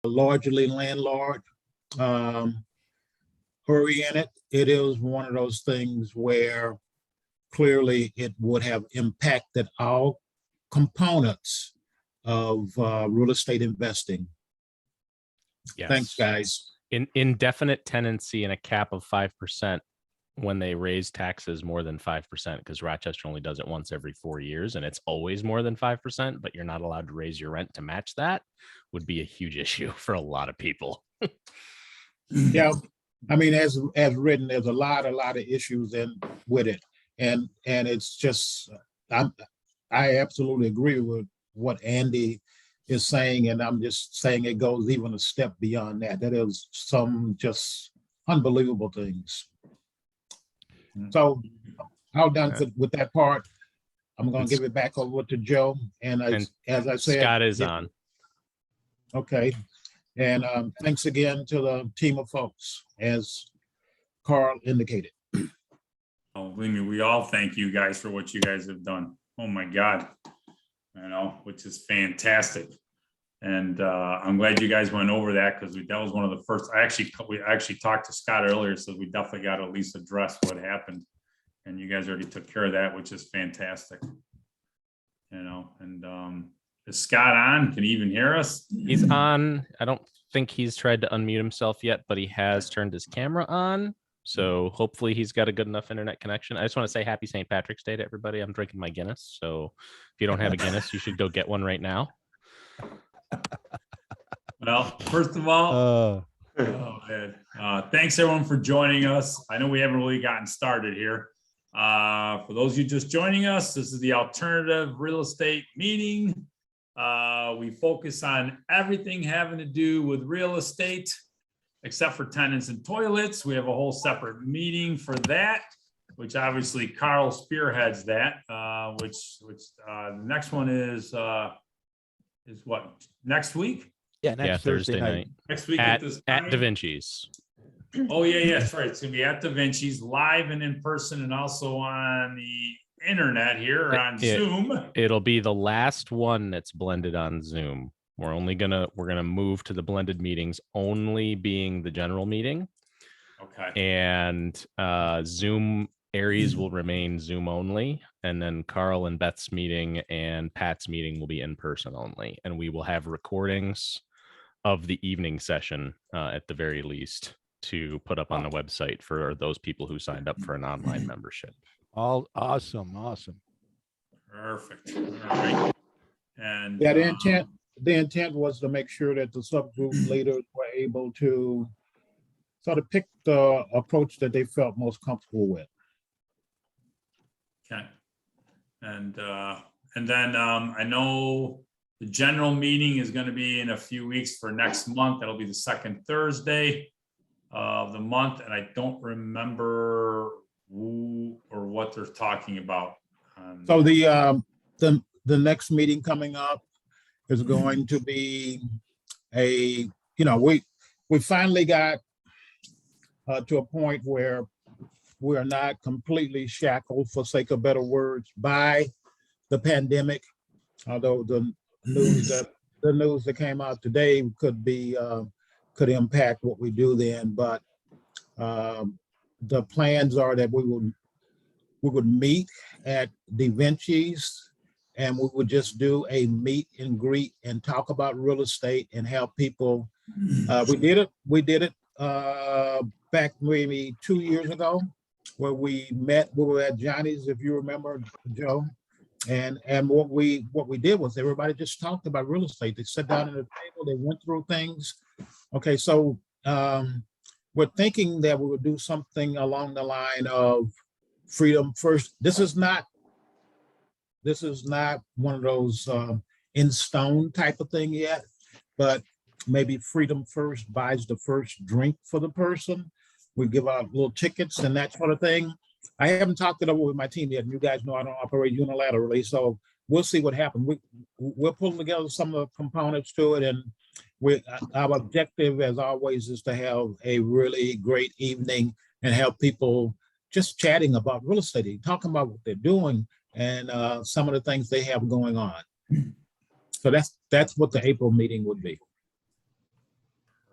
largely landlord oriented. It is one of those things where clearly it would have impacted all components of real estate investing. Yes. Thanks, guys. Indefinite tenancy and a cap of 5% when they raise taxes more than 5%, because Rochester only does it once every 4 years and it's always more than 5%, but you're not allowed to raise your rent to match that, would be a huge issue for a lot of people. Yeah, I mean, as written, there's a lot of issues with it, and it's just I absolutely agree with what Andy is saying, and I'm just saying it goes even a step beyond that. That is some just unbelievable things. So all done with that part. I'm going to give it back over to Joe, and as I said, Scott is on. Okay. And thanks again to the team of folks, as Carl indicated. Oh, believe me, we all thank you guys for what you guys have done. Oh my God, which is fantastic. And I'm glad you guys went over that, because that was one of the first. We actually talked to Scott earlier, so we definitely got to at least address what happened. And you guys already took care of that, which is fantastic. Is Scott on? Can he even hear us? He's on. I don't think he's tried to unmute himself yet, but he has turned his camera on. So hopefully he's got a good enough internet connection. I just want to say happy St. Patrick's Day to everybody. I'm drinking my Guinness. So if you don't have a Guinness, you should go get one right now. Well, first of all, thanks everyone for joining us. I know we haven't really gotten started here. For those of you just joining us, this is the Alternative Real Estate Meeting. We focus on everything having to do with real estate, except for tenants and toilets. We have a whole separate meeting for that, which obviously Carl spearheads that, which the next one is what, next week? Yeah, next Thursday night. Next week at this Da Vinci's. Oh yeah, that's right. It's gonna be at Da Vinci's, live and in person, and also on the internet here on Zoom. It'll be the last one that's blended on Zoom. We're gonna move to the blended meetings only being the general meeting. Okay. And Zoom Aries will remain Zoom only, and then Carl and Beth's meeting and Pat's meeting will be in person only, and we will have recordings of the evening session at the very least to put up on the website for those people who signed up for an online membership. All awesome. Perfect. All right. And Yeah, the intent was to make sure that the subgroup leaders were able to sort of pick the approach that they felt most comfortable with. okay. And then I know the general meeting is going to be in a few weeks for next month. That'll be the second Thursday of the month, and I don't remember who or what they're talking about. So the next meeting coming up is going to be we finally got to a point where we're not completely shackled, for sake of better words, by the pandemic. Although the news that came out today could impact what we do then, but the plans are that we would meet at Da Vinci's, and we would just do a meet and greet and talk about real estate and help people. We did it back maybe 2 years ago, where we were at Johnny's, if you remember, Joe. And what we did was everybody just talked about real estate. They sat down at the table, they went through things. Okay, so we're thinking that we would do something along the line of freedom first. This is not one of those in stone type of thing yet, but maybe freedom first buys the first drink for the person. We give out little tickets and that sort of thing. I haven't talked it over with my team yet. And you guys know I don't operate unilaterally, so we'll see what happens. We're pulling together some of the components to it, and our objective, as always, is to have a really great evening and help people just chatting about real estate, talking about what they're doing and some of the things they have going on. So that's what the April meeting would be.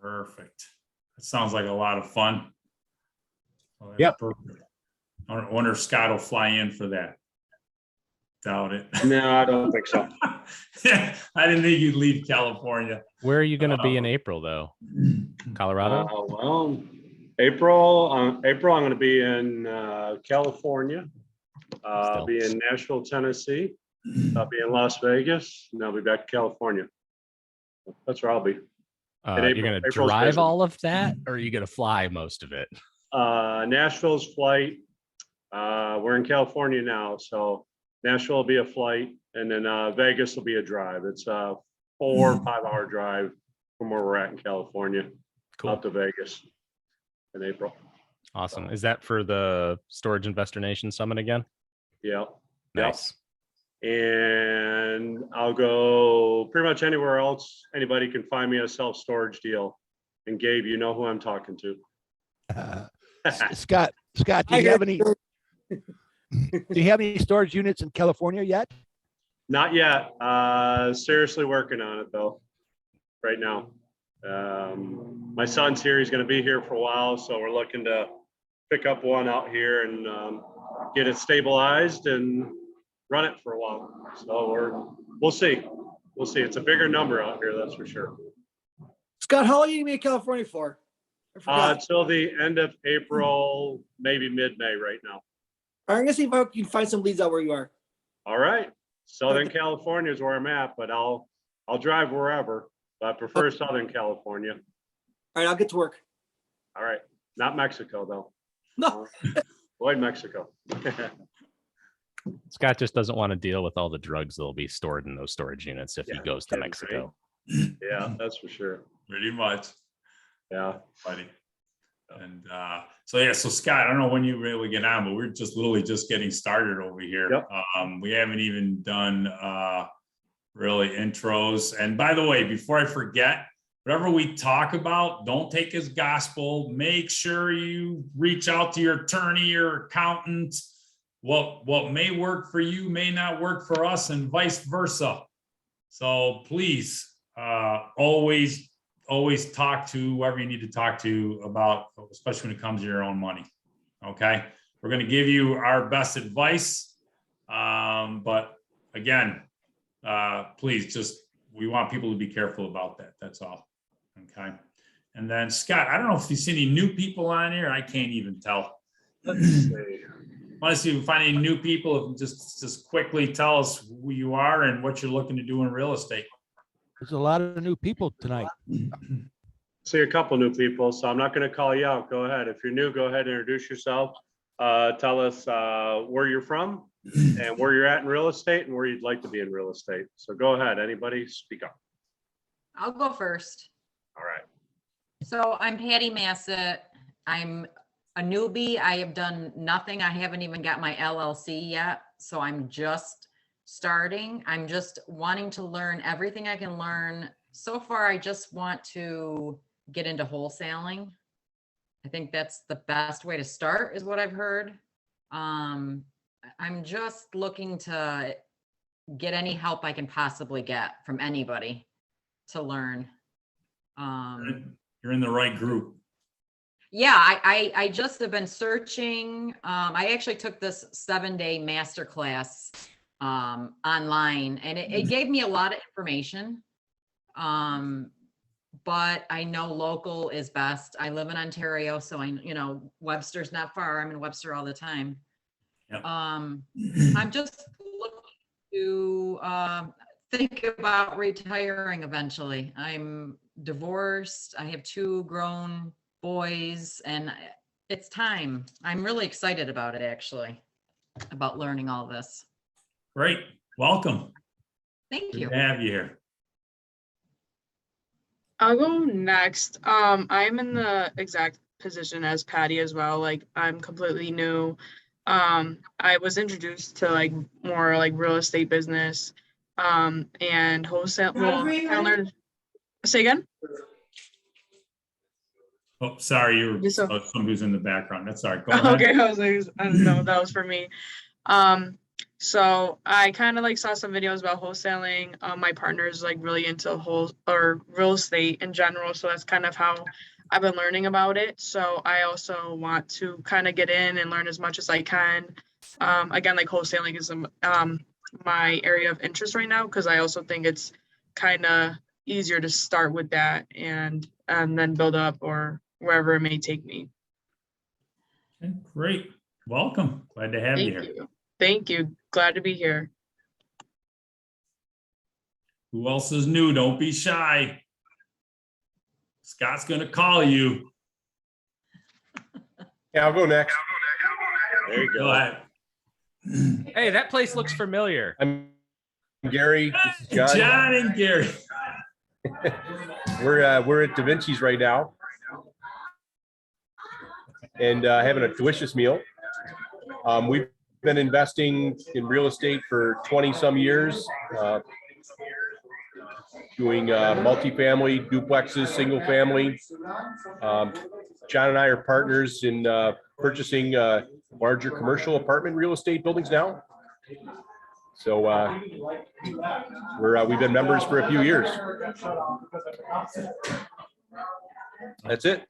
Perfect. That sounds like a lot of fun. Well, that's Yep. perfect. I wonder if Scott will fly in for that. Doubt it. No, I don't think so. Yeah, I didn't think you'd leave California. Where are you going to be in April, though? Colorado? Well, April, I'm going to be in California. I'll Still. be in Nashville, Tennessee. I'll be in Las Vegas, and I'll be back to California. That's where I'll be. You're going to April's drive busy. all of that, or are you going to fly most of it? Nashville's flight. We're in California now, so Nashville will be a flight, and then Vegas will be a drive. It's a 4 or 5 hour drive from where we're at in California Cool. out to Vegas in April. Awesome. Is that for the Storage Investor Nation Summit again? Yeah. Nice. And I'll go pretty much anywhere else. Anybody can find me a self-storage deal. And Gabe, you know who I'm talking to. Scott, do you have any storage units in California yet? Not yet. Seriously working on it though, right now. My son's here. He's going to be here for a while, so we're looking to pick up one out here and get it stabilized and run it for a while. So we'll see. We'll see. It's a bigger number out here, that's for sure. Scott, how long are you gonna be in California for? I forgot. Till the end of April, maybe mid-May right now. I'm gonna see if I can find some leads out where you are. All right. Southern California is where I'm at, but I'll drive wherever. But I prefer Southern California. All right, I'll get to work. All right. Not Mexico though. No. Avoid Mexico. Scott just doesn't want to deal with all the drugs that'll be stored in those storage units if he Yeah, goes to right. Mexico. Yeah, that's for sure. Pretty much. Yeah. Buddy. And so Scott, I don't know when you really get on, but we're just literally just getting started over here. Yep. We haven't even done really intros. And by the way, before I forget, whatever we talk about, don't take as gospel. Make sure you reach out to your attorney or accountant. What may work for you may not work for us, and vice versa. So please, always talk to whoever you need to talk to about, especially when it comes to your own money. Okay, we're going to give you our best advice, but again, please, we want people to be careful about that. That's all. Okay, and then Scott, I don't know if you see any new people on here. I can't even tell. Let's see. Want to see if we find any new people? If just quickly tell us who you are and what you're looking to do in real estate. There's a lot of new people tonight. See a couple new people, so I'm not going to call you out. Go ahead. If you're new, go ahead and introduce yourself. Tell us where you're from and where you're at in real estate and where you'd like to be in real estate. So go ahead. Anybody speak up. I'll go first. All right. So I'm Patty Massett. I'm a newbie. I have done nothing. I haven't even got my LLC yet. So I'm just starting. I'm just wanting to learn everything I can learn. So far, I just want to get into wholesaling. I think that's the best way to start, is what I've heard. I'm just looking to get any help I can possibly get from anybody to learn. You're in the right group. Yeah, I just have been searching. I actually took this 7-day masterclass online, and it gave me a lot of information. But I know local is best. I live in Ontario, so Webster's not far. I'm in Webster all the time. Yep. I'm just looking to think about retiring eventually. I'm divorced. I have 2 grown boys, and it's time. I'm really excited about it, actually, about learning all this. Great. Welcome. Thank Good you. to have you here. I'll go next. I'm in the exact position as Patty as well. Like, I'm completely new. I was introduced to more real estate business, and wholesale. Well, I learned. Say again? Oh, sorry, you were Yes, somebody's in the background. That's all right. Go ahead. Okay, I don't know. That was for me. So I kind of like saw some videos about wholesaling. My partner is like really into real estate in general. So that's kind of how I've been learning about it. So I also want to kind of get in and learn as much as I can. Again, like wholesaling is my area of interest right now, because I also think it's kind of easier to start with that and then build up or wherever it may take me. Okay, great. Welcome. Glad to have you Thank here. you. Thank you. Glad to be here. Who else is new? Don't be shy. Scott's gonna call you. Yeah, I'll go next. There you Go go. ahead. Hey, that place looks familiar. I'm Gary. This is John. John and Gary. We're at Da Vinci's right now, and having a delicious meal. We've been investing in real estate for 20 some years, doing multifamily, duplexes, single family. John and I are partners in purchasing larger commercial apartment real estate buildings now. So we've been members for a few years. That's it.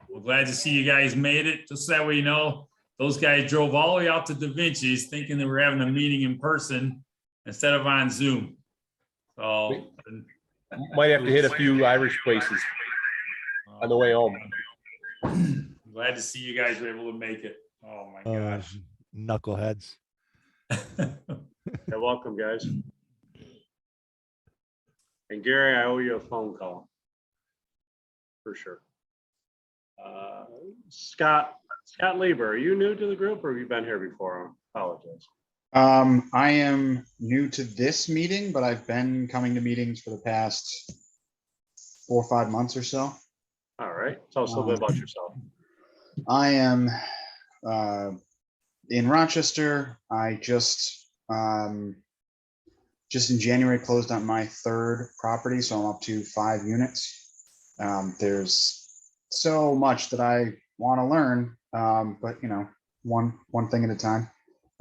We're glad to see you guys made it. Just that way you know, those guys drove all the way out to Da Vinci's thinking they were having a meeting in person instead of on Zoom. So Might have to hit a few Irish places on the way home. glad to see you guys were able to make it. Oh my gosh. Knuckleheads. You're welcome, guys. And Gary, I owe you a phone call. For sure. Scott Lieber, are you new to the group or have you been here before? I apologize. I am new to this meeting, but I've been coming to meetings for the past 4 or 5 months or so. All right. Tell us a little bit about yourself. I am in Rochester. I just in January closed on my 3rd property, so I'm up to 5 units. There's so much that I want to learn, but you know, one thing at a time.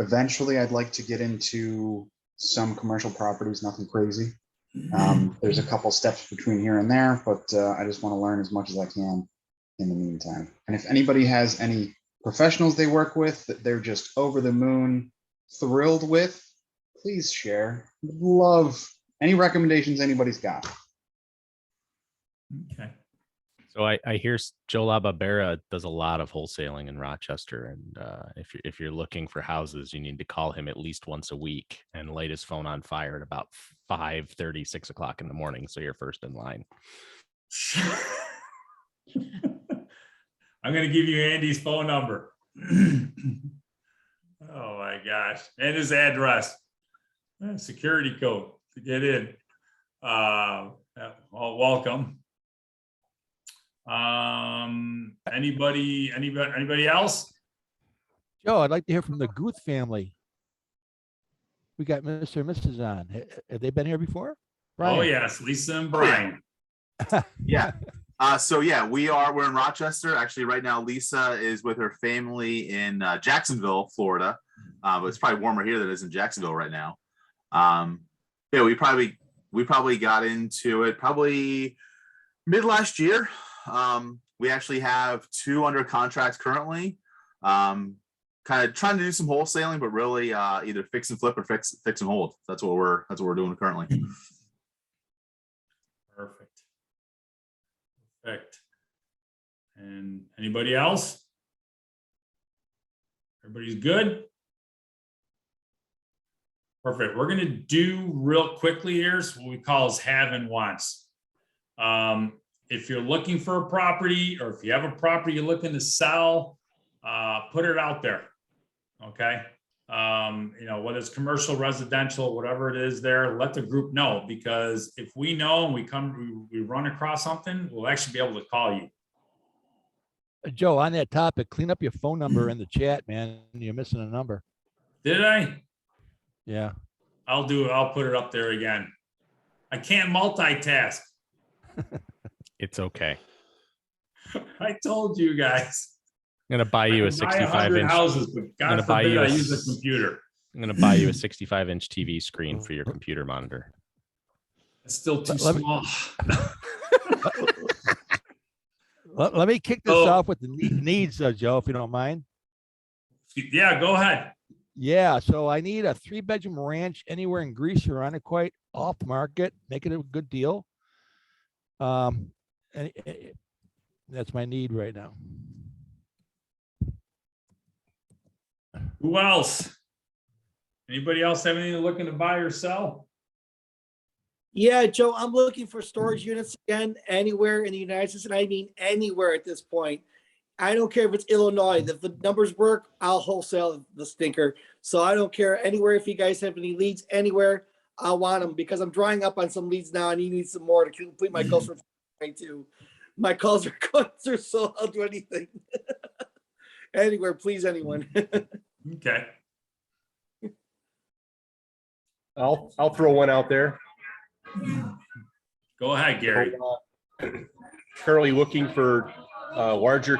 Eventually, I'd like to get into some commercial properties, nothing crazy. There's a couple steps between here and there, but I just want to learn as much as I can in the meantime. And if anybody has any professionals they work with that they're just over the moon thrilled with, please share. Love any recommendations anybody's got. Okay. So I hear Joe LaBarbera does a lot of wholesaling in Rochester, and if you're looking for houses, you need to call him at least once a week and light his phone on fire at about 5:30, 6 o'clock in the morning, so you're first in line. I'm gonna give you Andy's phone number. Oh my gosh, and his address, security code to get in. Well, welcome. Anybody else? Joe, I'd like to hear from the Guth family. We got Mr. and Mrs. on. Have they been here before? Oh Brian? yes, Lisa and Brian. Yeah. We're in Rochester. Actually, right now, Lisa is with her family in Jacksonville, Florida. But it's probably warmer here than it is in Jacksonville right now. We probably got into it probably mid last year. We actually have 2 under contract currently. Kind of trying to do some wholesaling, but really either fix and flip or fix and hold. That's what we're doing currently. Perfect. And anybody else? Everybody's good? Perfect. We're going to do real quickly here is what we call as have and wants. If you're looking for a property, or if you have a property you're looking to sell, put it out there. Okay. Whether it's commercial, residential, whatever it is there, let the group know, because if we know and we run across something, we'll actually be able to call you. Joe, on that topic, clean up your phone number in the chat, man. You're missing a number. Did I? Yeah. I'll do it. I'll put it up there again. I can't multitask. It's okay. I told you guys. I'm gonna buy you a 65-inch. Houses, but God forbid I use a computer. I'm going to buy you a 65-inch TV screen for your computer monitor. It's still too Let me- small. Let me kick this So- off with the needs, Joe, if you don't mind. Yeah, go ahead. Yeah, so I need a 3-bedroom ranch anywhere in Greece or Ironquoit, off market, make it a good deal. And that's my need right now. Who else? Anybody else have anything they're looking to buy or sell? Yeah, Joe, I'm looking for storage units again, anywhere in the United States, and I mean anywhere at this point. I don't care if it's Illinois. If the numbers work, I'll wholesale the stinker. So I don't care anywhere. If you guys have any leads anywhere, I want them because I'm drawing up on some leads now and you need some more to complete my calls for too. My calls are going through, so I'll do anything. Anywhere, please, anyone. Okay. I'll throw one out there. Go ahead, Gary. Currently looking for larger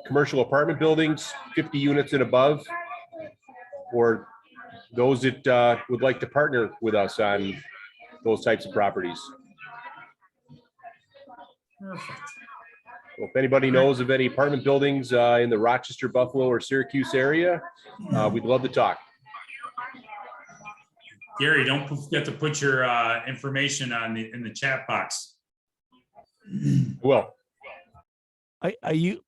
commercial apartment buildings, 50 units and above, or those that would like to partner with us on those types of properties. Perfect. So if anybody knows of any apartment buildings in the Rochester, Buffalo, or Syracuse area, we'd love to talk. Gary, don't forget to put your information in the chat box. Well, Are you,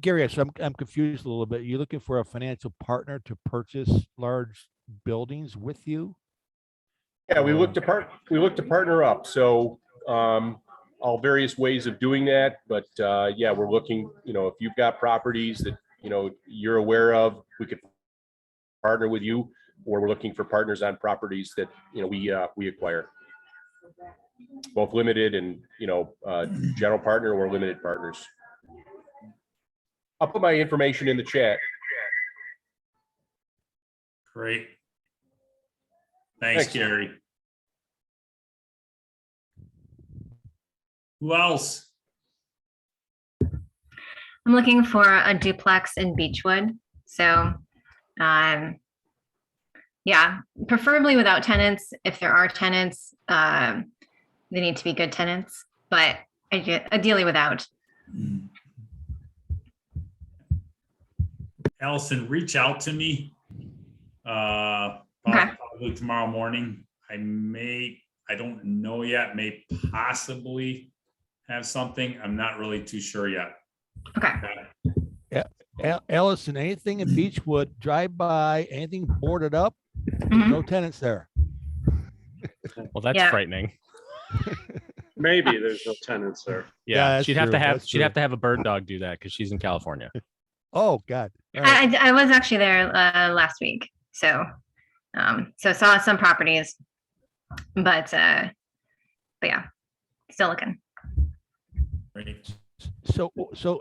Gary? So I'm confused a little bit. You're looking for a financial partner to purchase large buildings with you? yeah, we look to partner up. So all various ways of doing that, but yeah, we're looking. If you've got properties that you're aware of, we could partner with you, or we're looking for partners on properties that we acquire, both limited and general partner or limited partners. I'll put my information in the chat. Great. Thanks, Thanks. Gary. Who else? I'm looking for a duplex in Beechwood. So, yeah, preferably without tenants. If there are tenants, they need to be good tenants, but ideally without. Allison, reach out to me. Okay. Probably tomorrow morning. I don't know yet, may possibly have something. I'm not really too sure yet. Okay. Allison, anything in Beechwood, drive by, anything boarded up, no tenants there. Well, that's Yeah. frightening. Maybe there's no tenants there. Yeah, that's she'd have true, to have that's she'd have true. to have a bird dog do that because she's in California. Oh, God. All right. I was actually there last week. So, so saw some properties, but yeah, still looking. Great. So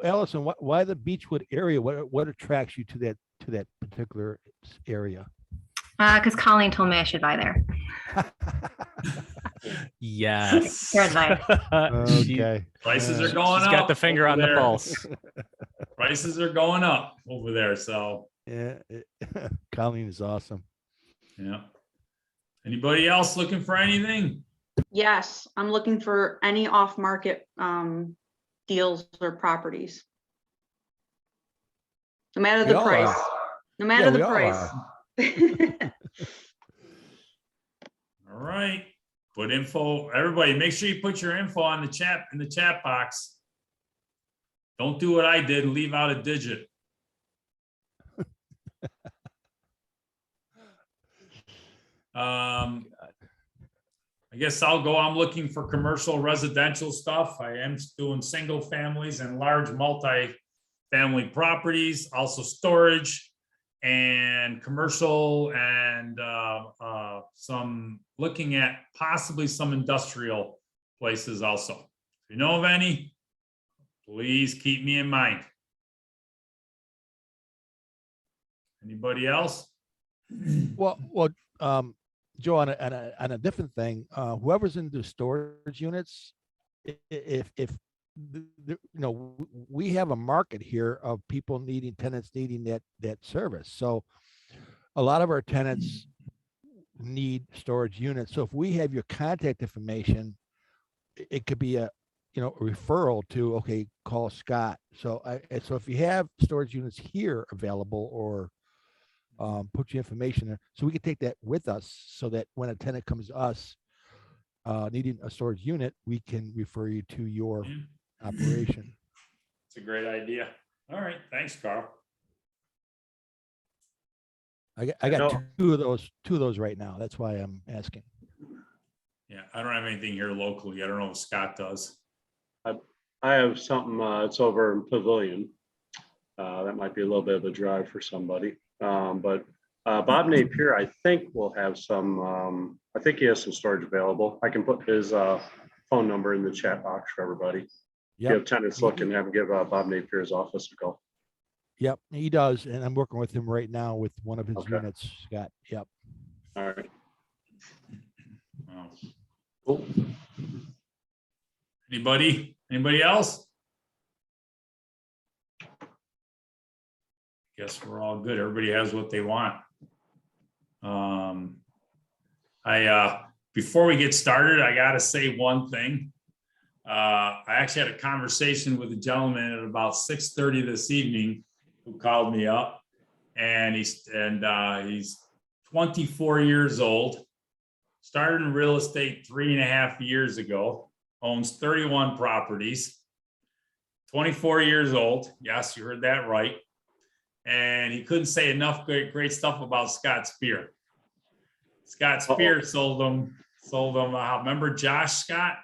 Allison, why the Beechwood area? What attracts you to that particular area? Because Colleen told me I should buy there. Yes. Your advice. Okay. Prices are She's going up. got the finger over on the there. pulse. Prices are going up over there. So, Yeah, Colleen is awesome. yeah. Anybody else looking for anything? Yes, I'm looking for any off-market deals or properties. No matter We the all price, are. no matter Yeah, we the all price. All right. Put info, everybody, make sure you put your info on the chat, in the chat box. Don't do what I did and leave out a digit. I guess I'll go. I'm looking for commercial residential stuff. I am doing single families and large multi-family properties, also storage and commercial, and some looking at possibly some industrial places also. If you know of any, please keep me in mind. Anybody else? Well, Joe, on a different thing, whoever's into storage units, if we have a market here of people tenants needing that service. So a lot of our tenants need storage units. So if we have your contact information, it could be a, you know, a referral to, okay, call Scott. So so if you have storage units here available, or put your information there, so we can take that with us, so that when a tenant comes to us needing a storage unit, we can refer you to your operation. It's a great idea. All right, thanks, Carl. I got two of those right now. That's why I'm asking. Yeah, I don't have anything here locally. I don't know if Scott does. I have something, it's over in Pavilion. That might be a little bit of a drive for somebody. But Bob Napier, I think will have some, I think he has some storage available. I can put his phone number in the chat box for everybody. If you have tenants looking, have him give Bob Napier's office a call. Yep, he does. And I'm working with him right now with one of his units, Scott. Yep. All right. Wow. Cool. Anybody else? Guess we're all good. Everybody has what they want. Before we get started, I gotta say one thing. I actually had a conversation with a gentleman at about 6:30 this evening who called me up, and he's 24 years old, started in real estate 3.5 years ago, owns 31 properties, 24 years old. Yes, you heard that right. And he couldn't say enough great stuff about Scott Spear. Scott Spear sold him. Remember Josh Scott?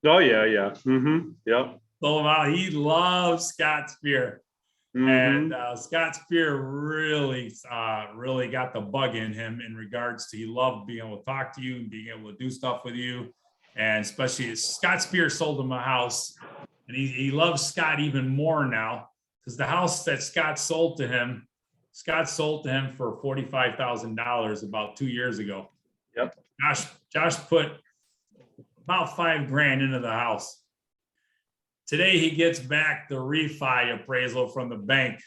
Oh yeah, yeah. Mm-hmm. Yep. Sold him out. He loves Scott Spear. And Scott Spear really got the bug in him in regards to, he loved being able to talk to you and being able to do stuff with you. And especially Scott Spear sold him a house, and he loves Scott even more now, because the house that Scott sold to him for $45,000 about 2 years ago. Yep. Josh put about $5,000 into the house. Today he gets back the refi appraisal from the bank,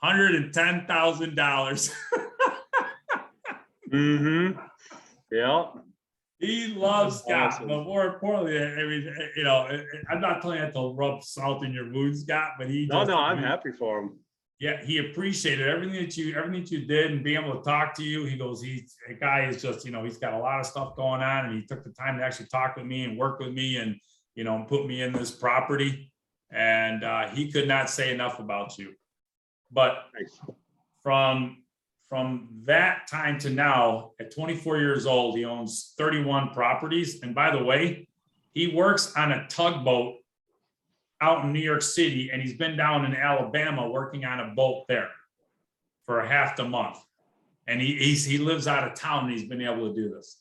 $110,000. Mm-hmm. Yeah. He loves Scott, but more importantly, I mean, you know, I'm not telling you that to rub salt in your wounds, Scott, but he just, No, I'm happy for him. Yeah, he appreciated everything that you did, and being able to talk to you. He goes, a guy is just, you know, he's got a lot of stuff going on, and he took the time to actually talk with me and work with me, and, you know, put me in this property. And he could not say enough about you. But from that time to now, at 24 years old, he owns 31 properties. And by the way, he works on a tugboat out in New York City, and he's been down in Alabama working on a boat there for half the month. And he lives out of town, and he's been able to do this.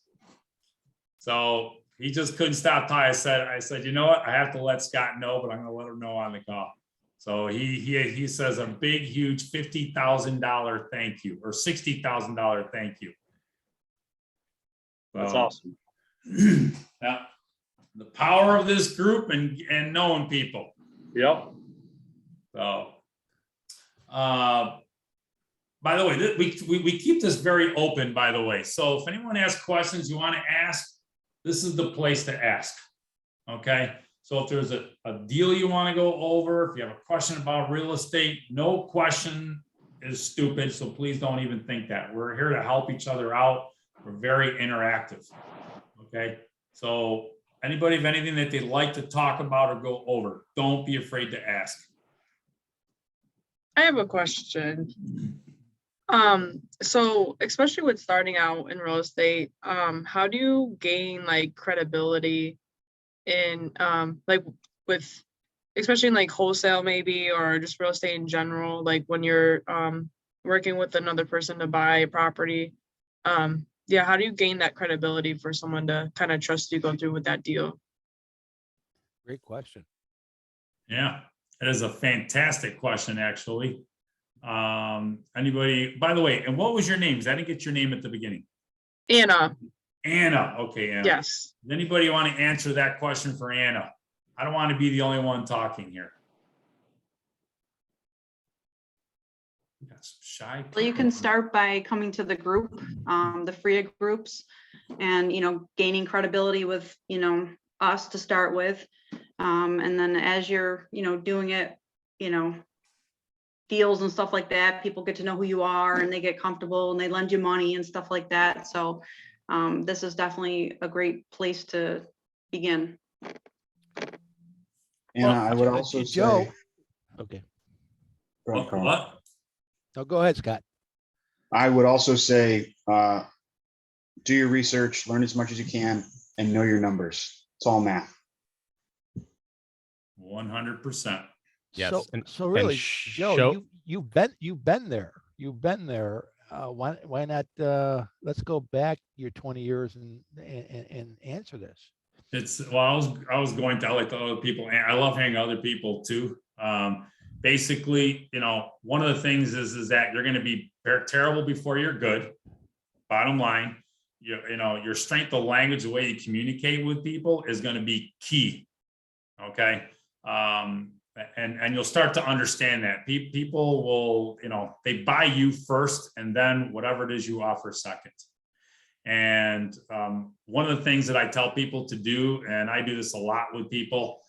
So he just couldn't stop talking. I said, you know what? I have to let Scott know, but I'm going to let him know on the call. So he says a big, huge $50,000 thank you, or $60,000 thank you. That's awesome. Now, the power of this group and knowing people. Yep. So, by the way, we keep this very open, by the way. So if anyone has questions you want to ask, this is the place to ask. Okay. So if there's a deal you want to go over, if you have a question about real estate, no question is stupid. So please don't even think that. We're here to help each other out. We're very interactive. Okay. So anybody have anything that they'd like to talk about or go over, don't be afraid to ask. I have a question. So especially with starting out in real estate, how do you gain like credibility in like with, especially in like wholesale maybe, or just real estate in general, like when you're working with another person to buy a property? Yeah, how do you gain that credibility for someone to kind of trust you go through with that deal? Great question. Yeah, that is a fantastic question, actually. Anybody, by the way, and what was your name? Because I didn't get your name at the beginning. Anna. Anna. Okay, Anna. Yes. Does anybody want to answer that question for Anna? I don't want to be the only one talking here. Okay. Shy. Well, you can start by coming to the group, the FFREIA groups, and, gaining credibility with, us to start with. And then as you're, doing it, deals and stuff like that, people get to know who you are and they get comfortable and they lend you money and stuff like that. So this is definitely a great place to begin. And I would also Joe. say, Okay. Go ahead, Carl. What? No, go ahead, Scott. I would also say, do your research, learn as much as you can, and know your numbers. It's all math. 100%. Yes, So, and- so really, and Joe, show- you've been there. You've been there. Why not? Let's go back your 20 years and answer this. I was going to like the other people, and I love hanging out with other people too. Basically, one of the things is that you're going to be terrible before you're good. Bottom line, your strength of language, the way you communicate with people is going to be key. Okay. And you'll start to understand that people will, they buy you first and then whatever it is you offer second. And one of the things that I tell people to do, and I do this a lot with people,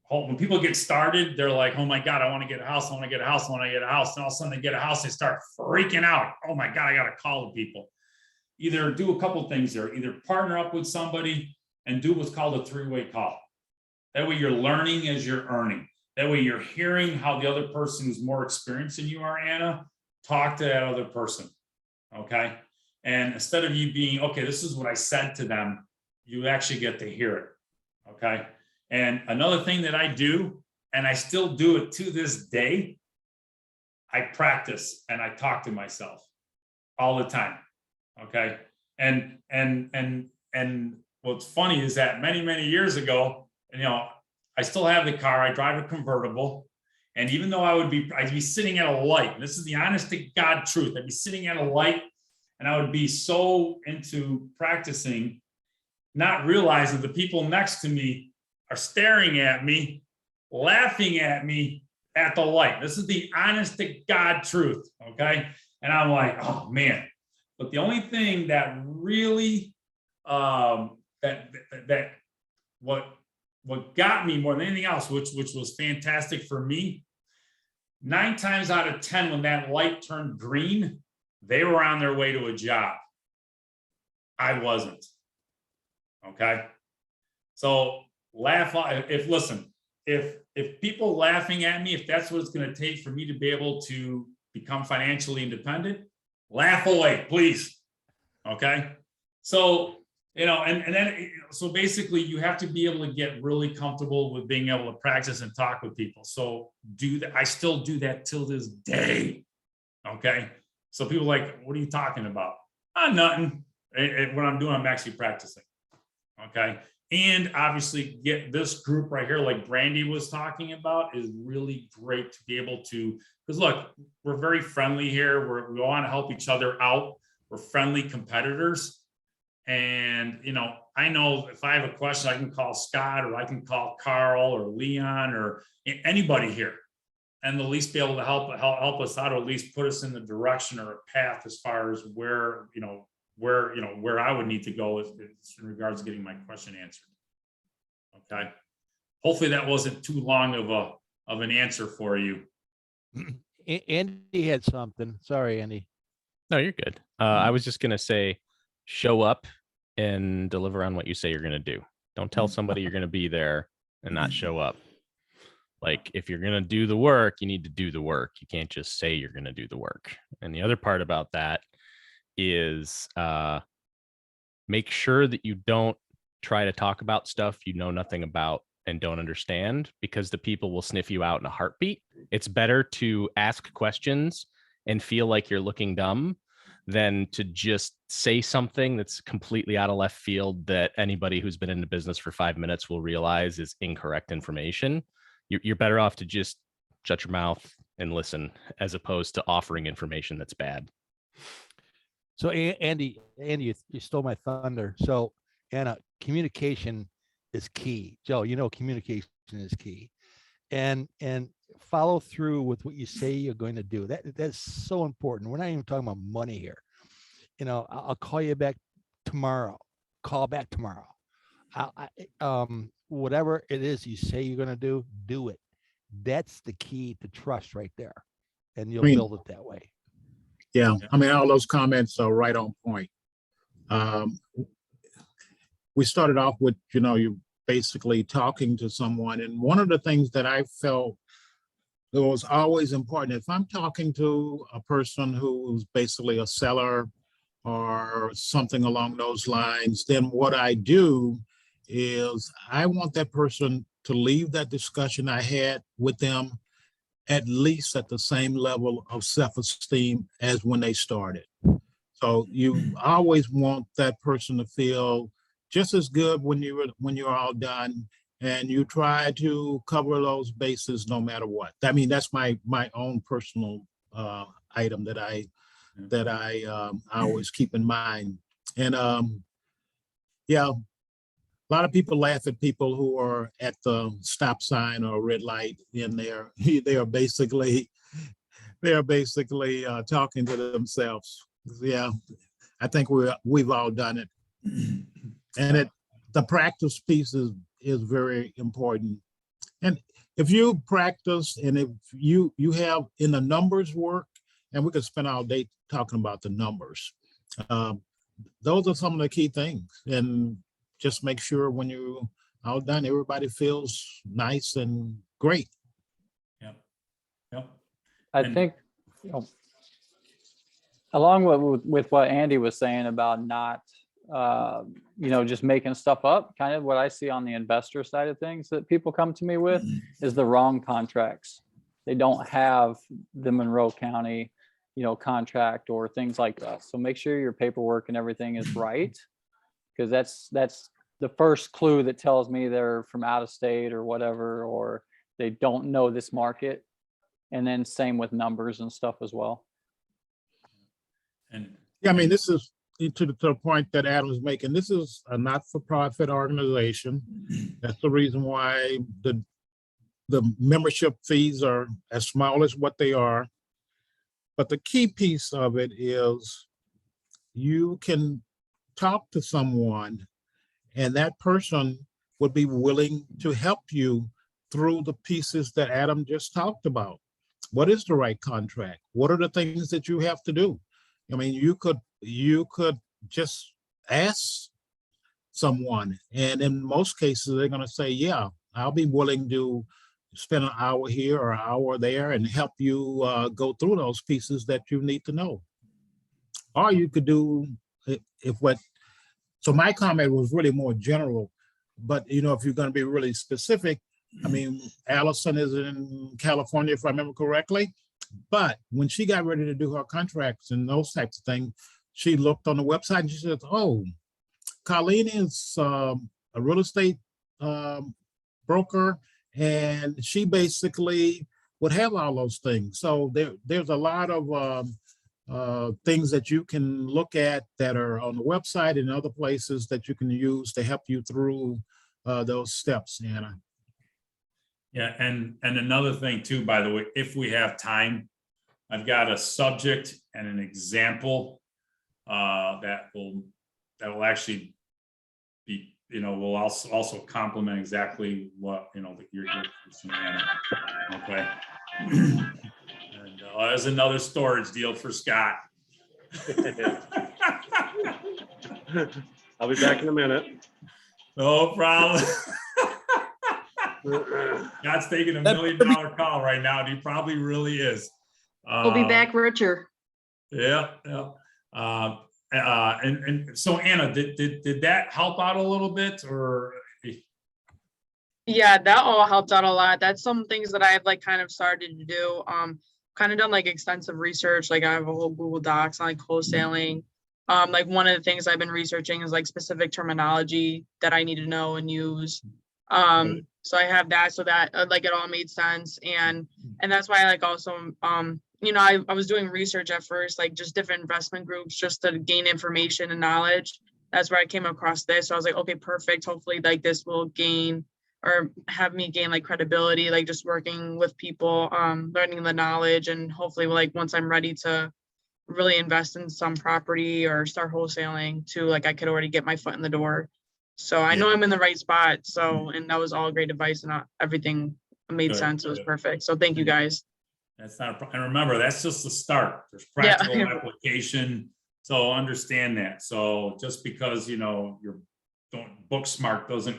when people get started, they're like, oh my God, I want to get a house. I want to get a house. I want to get a house. And all of a sudden they get a house, they start freaking out. Oh my God, I got to call the people. Either do a couple of things there, either partner up with somebody and do what's called a three-way call. That way you're learning as you're earning. That way you're hearing how the other person who's more experienced than you are, Anna, talk to that other person, okay? And instead of you being, okay, this is what I said to them, you actually get to hear it, okay? And another thing that I do, and I still do it to this day, I practice and I talk to myself all the time, okay? And what's funny is that many years ago, I still have the car. I drive a convertible. And even though I'd be sitting at a light, and this is the honest to God truth, I'd be sitting at a light and I would be so into practicing, not realizing the people next to me are staring at me, laughing at me at the light. This is the honest to God truth, okay? And I'm like, oh man. But the only thing that really, what got me more than anything else, which was fantastic for me, 9 times out of 10, when that light turned green, they were on their way to a job. I wasn't. Okay. So if people laughing at me, if that's what it's going to take for me to be able to become financially independent, laugh away, please. Okay. So, and then, so basically you have to be able to get really comfortable with being able to practice and talk with people. So do that. I still do that till this day. Okay. So people are like, what are you talking about? Nothing. What I'm doing, I'm actually practicing. Okay. And obviously get this group right here, like Brandy was talking about, is really great to be able to, because look, we're very friendly here. We want to help each other out. We're friendly competitors. And, I know if I have a question, I can call Scott or I can call Carl or Leon or anybody here, and they'll at least be able to help us out, or at least put us in the direction or a path as far as where I would need to go in regards to getting my question answered. Okay. Hopefully that wasn't too long of an answer for you. Andy had something. Sorry, Andy. No, you're good. I was just going to say, show up and deliver on what you say you're going to do. Don't tell somebody you're going to be there and not show up. Like, if you're going to do the work, you need to do the work. You can't just say you're going to do the work. And the other part about that is make sure that you don't try to talk about stuff you know nothing about and don't understand, because the people will sniff you out in a heartbeat. It's better to ask questions and feel like you're looking dumb than to just say something that's completely out of left field that anybody who's been in the business for 5 minutes will realize is incorrect information. You're better off to just shut your mouth and listen, as opposed to offering information that's bad. So Andy, you stole my thunder. So Anna, communication is key. Joe, communication is key. And follow through with what you say you're going to do. That's so important. We're not even talking about money here. I'll call you back tomorrow. Call back tomorrow. Whatever it is you say you're going to do it. That's the key to trust right there, and you'll build it that way. Yeah, I mean, all those comments are right on point. We started off with, you basically talking to someone, and one of the things that I felt that was always important, if I'm talking to a person who's basically a seller or something along those lines, then what I do is I want that person to leave that discussion I had with them at least at the same level of self-esteem as when they started. So you always want that person to feel just as good when you're all done, and you try to cover those bases no matter what. I mean, that's my own personal item that I always keep in mind. And yeah, a lot of people laugh at people who are at the stop sign or red light, and they are basically talking to themselves. Yeah, I think we've all done it, and the practice piece is very important. And if you practice, and if you have in the numbers work, and we could spend all day talking about the numbers, those are some of the key things. And just make sure when you're all done, everybody feels nice and great. Yep. I think, along with what Andy was saying about not, just making stuff up, kind of what I see on the investor side of things that people come to me with is the wrong contracts. They don't have the Monroe County, contract or things like that. So make sure your paperwork and everything is right, because that's the first clue that tells me they're from out of state or whatever, or they don't know this market. And then same with numbers and stuff as well. And yeah, I mean, this is to the point that Adam's making. This is a not-for-profit organization. That's the reason why the membership fees are as small as what they are. But the key piece of it is you can talk to someone, and that person would be willing to help you through the pieces that Adam just talked about. What is the right contract? What are the things that you have to do? I mean, you could just ask someone, and in most cases, they're going to say, yeah, I'll be willing to spend an hour here or an hour there and help you go through those pieces that you need to know. Or you could do so my comment was really more general, but if you're going to be really specific, I mean, Allison is in California, if I remember correctly, but when she got ready to do her contracts and those types of things, she looked on the website and she said, oh, Colleen is a real estate broker, and she basically would have all those things. So there's a lot of things that you can look at that are on the website and other places that you can use to help you through those steps, Anna. Yeah, and another thing too, by the way, if we have time, I've got a subject and an example that will actually be, will also complement exactly what you're saying, Anna. Okay. And there's another storage deal for Scott. I'll be back in a minute. No problem. Scott's taking $1 million call right now, and he probably really is. We'll be back richer. Yeah. And so Anna, did that help out a little bit, or? Yeah, that all helped out a lot. That's some things that I've kind of started to do. Kind of done extensive research. I have a whole Google Docs on wholesaling. One of the things I've been researching is specific terminology that I need to know and use. So I have that, so that it all made sense. And that's why I also, I was doing research at first, just different investment groups, just to gain information and knowledge. That's where I came across this. So I was like, okay, perfect. Hopefully this will gain or have me gain like credibility, like just working with people, learning the knowledge, and hopefully like once I'm ready to really invest in some property or start wholesaling to like I could already get my foot in the door. So I know I'm in the right spot. So, and that was all great advice, and everything made Good, sense. It was good. perfect. So thank you guys. That's not, and remember, that's just the start. There's Yeah. practical application. So understand that. So just because, you're book smart doesn't,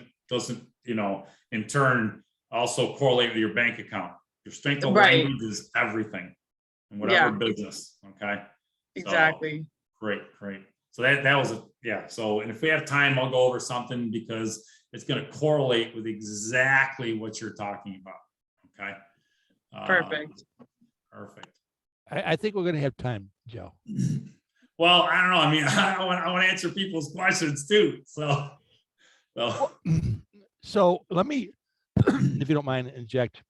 in turn also correlate with your bank account. Your strength of Right. language is everything in whatever business. Okay. Exactly. So, great. So that was So, and if we have time, I'll go over something because it's going to correlate with exactly what you're talking about. Okay. Perfect. Perfect. I think we're gonna have time, Joe. Well, I don't know. I mean, I want to answer people's questions too. So let me, if you don't mind, inject.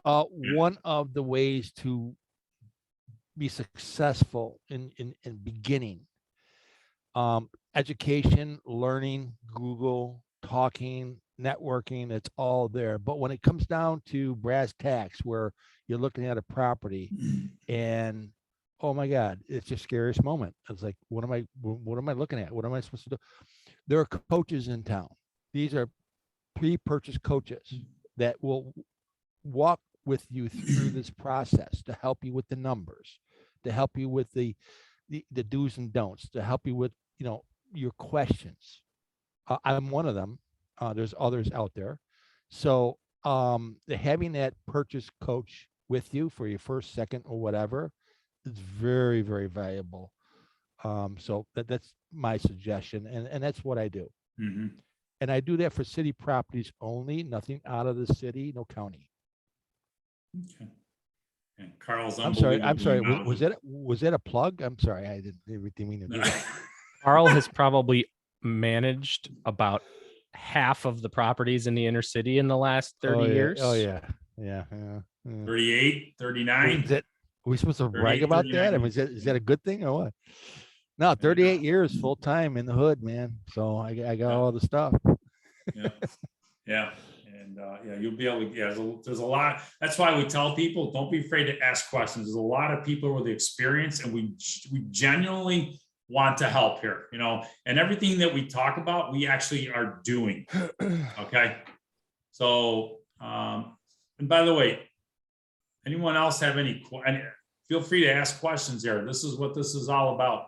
One of the ways to be successful in beginning, education, learning, Google, talking, networking, it's all there. But when it comes down to brass tacks, where you're looking at a property and oh my God, it's your scariest moment. It's like, what am I looking at? What am I supposed to do? There are coaches in town. These are pre-purchase coaches that will walk with you through this process to help you with the numbers, to help you with the do's and don'ts, to help you with, your questions. I'm one of them. There's others out there. So having that purchase coach with you for your first, second, or whatever is very, very valuable. So that's my suggestion. And that's what I do. Mm-hmm. And I do that for city properties only, nothing out of the city, no county. Okay. And Carl's I'm sorry. unbelievable Was that a plug? I'm sorry. I didn't mean to do that. Carl has probably managed about half of the properties in the inner city in the last 30 years. Oh yeah. 38, 39. Are we supposed to brag about that? I mean, is that a good thing or what? No, 38 years full time in the hood, man. So I got all the stuff. Yeah. And you'll be able to, there's a lot. That's why we tell people, don't be afraid to ask questions. There's a lot of people with the experience, and we genuinely want to help here, and everything that we talk about, we actually are doing. Okay. So, and by the way, anyone else have feel free to ask questions here. This is what this is all about.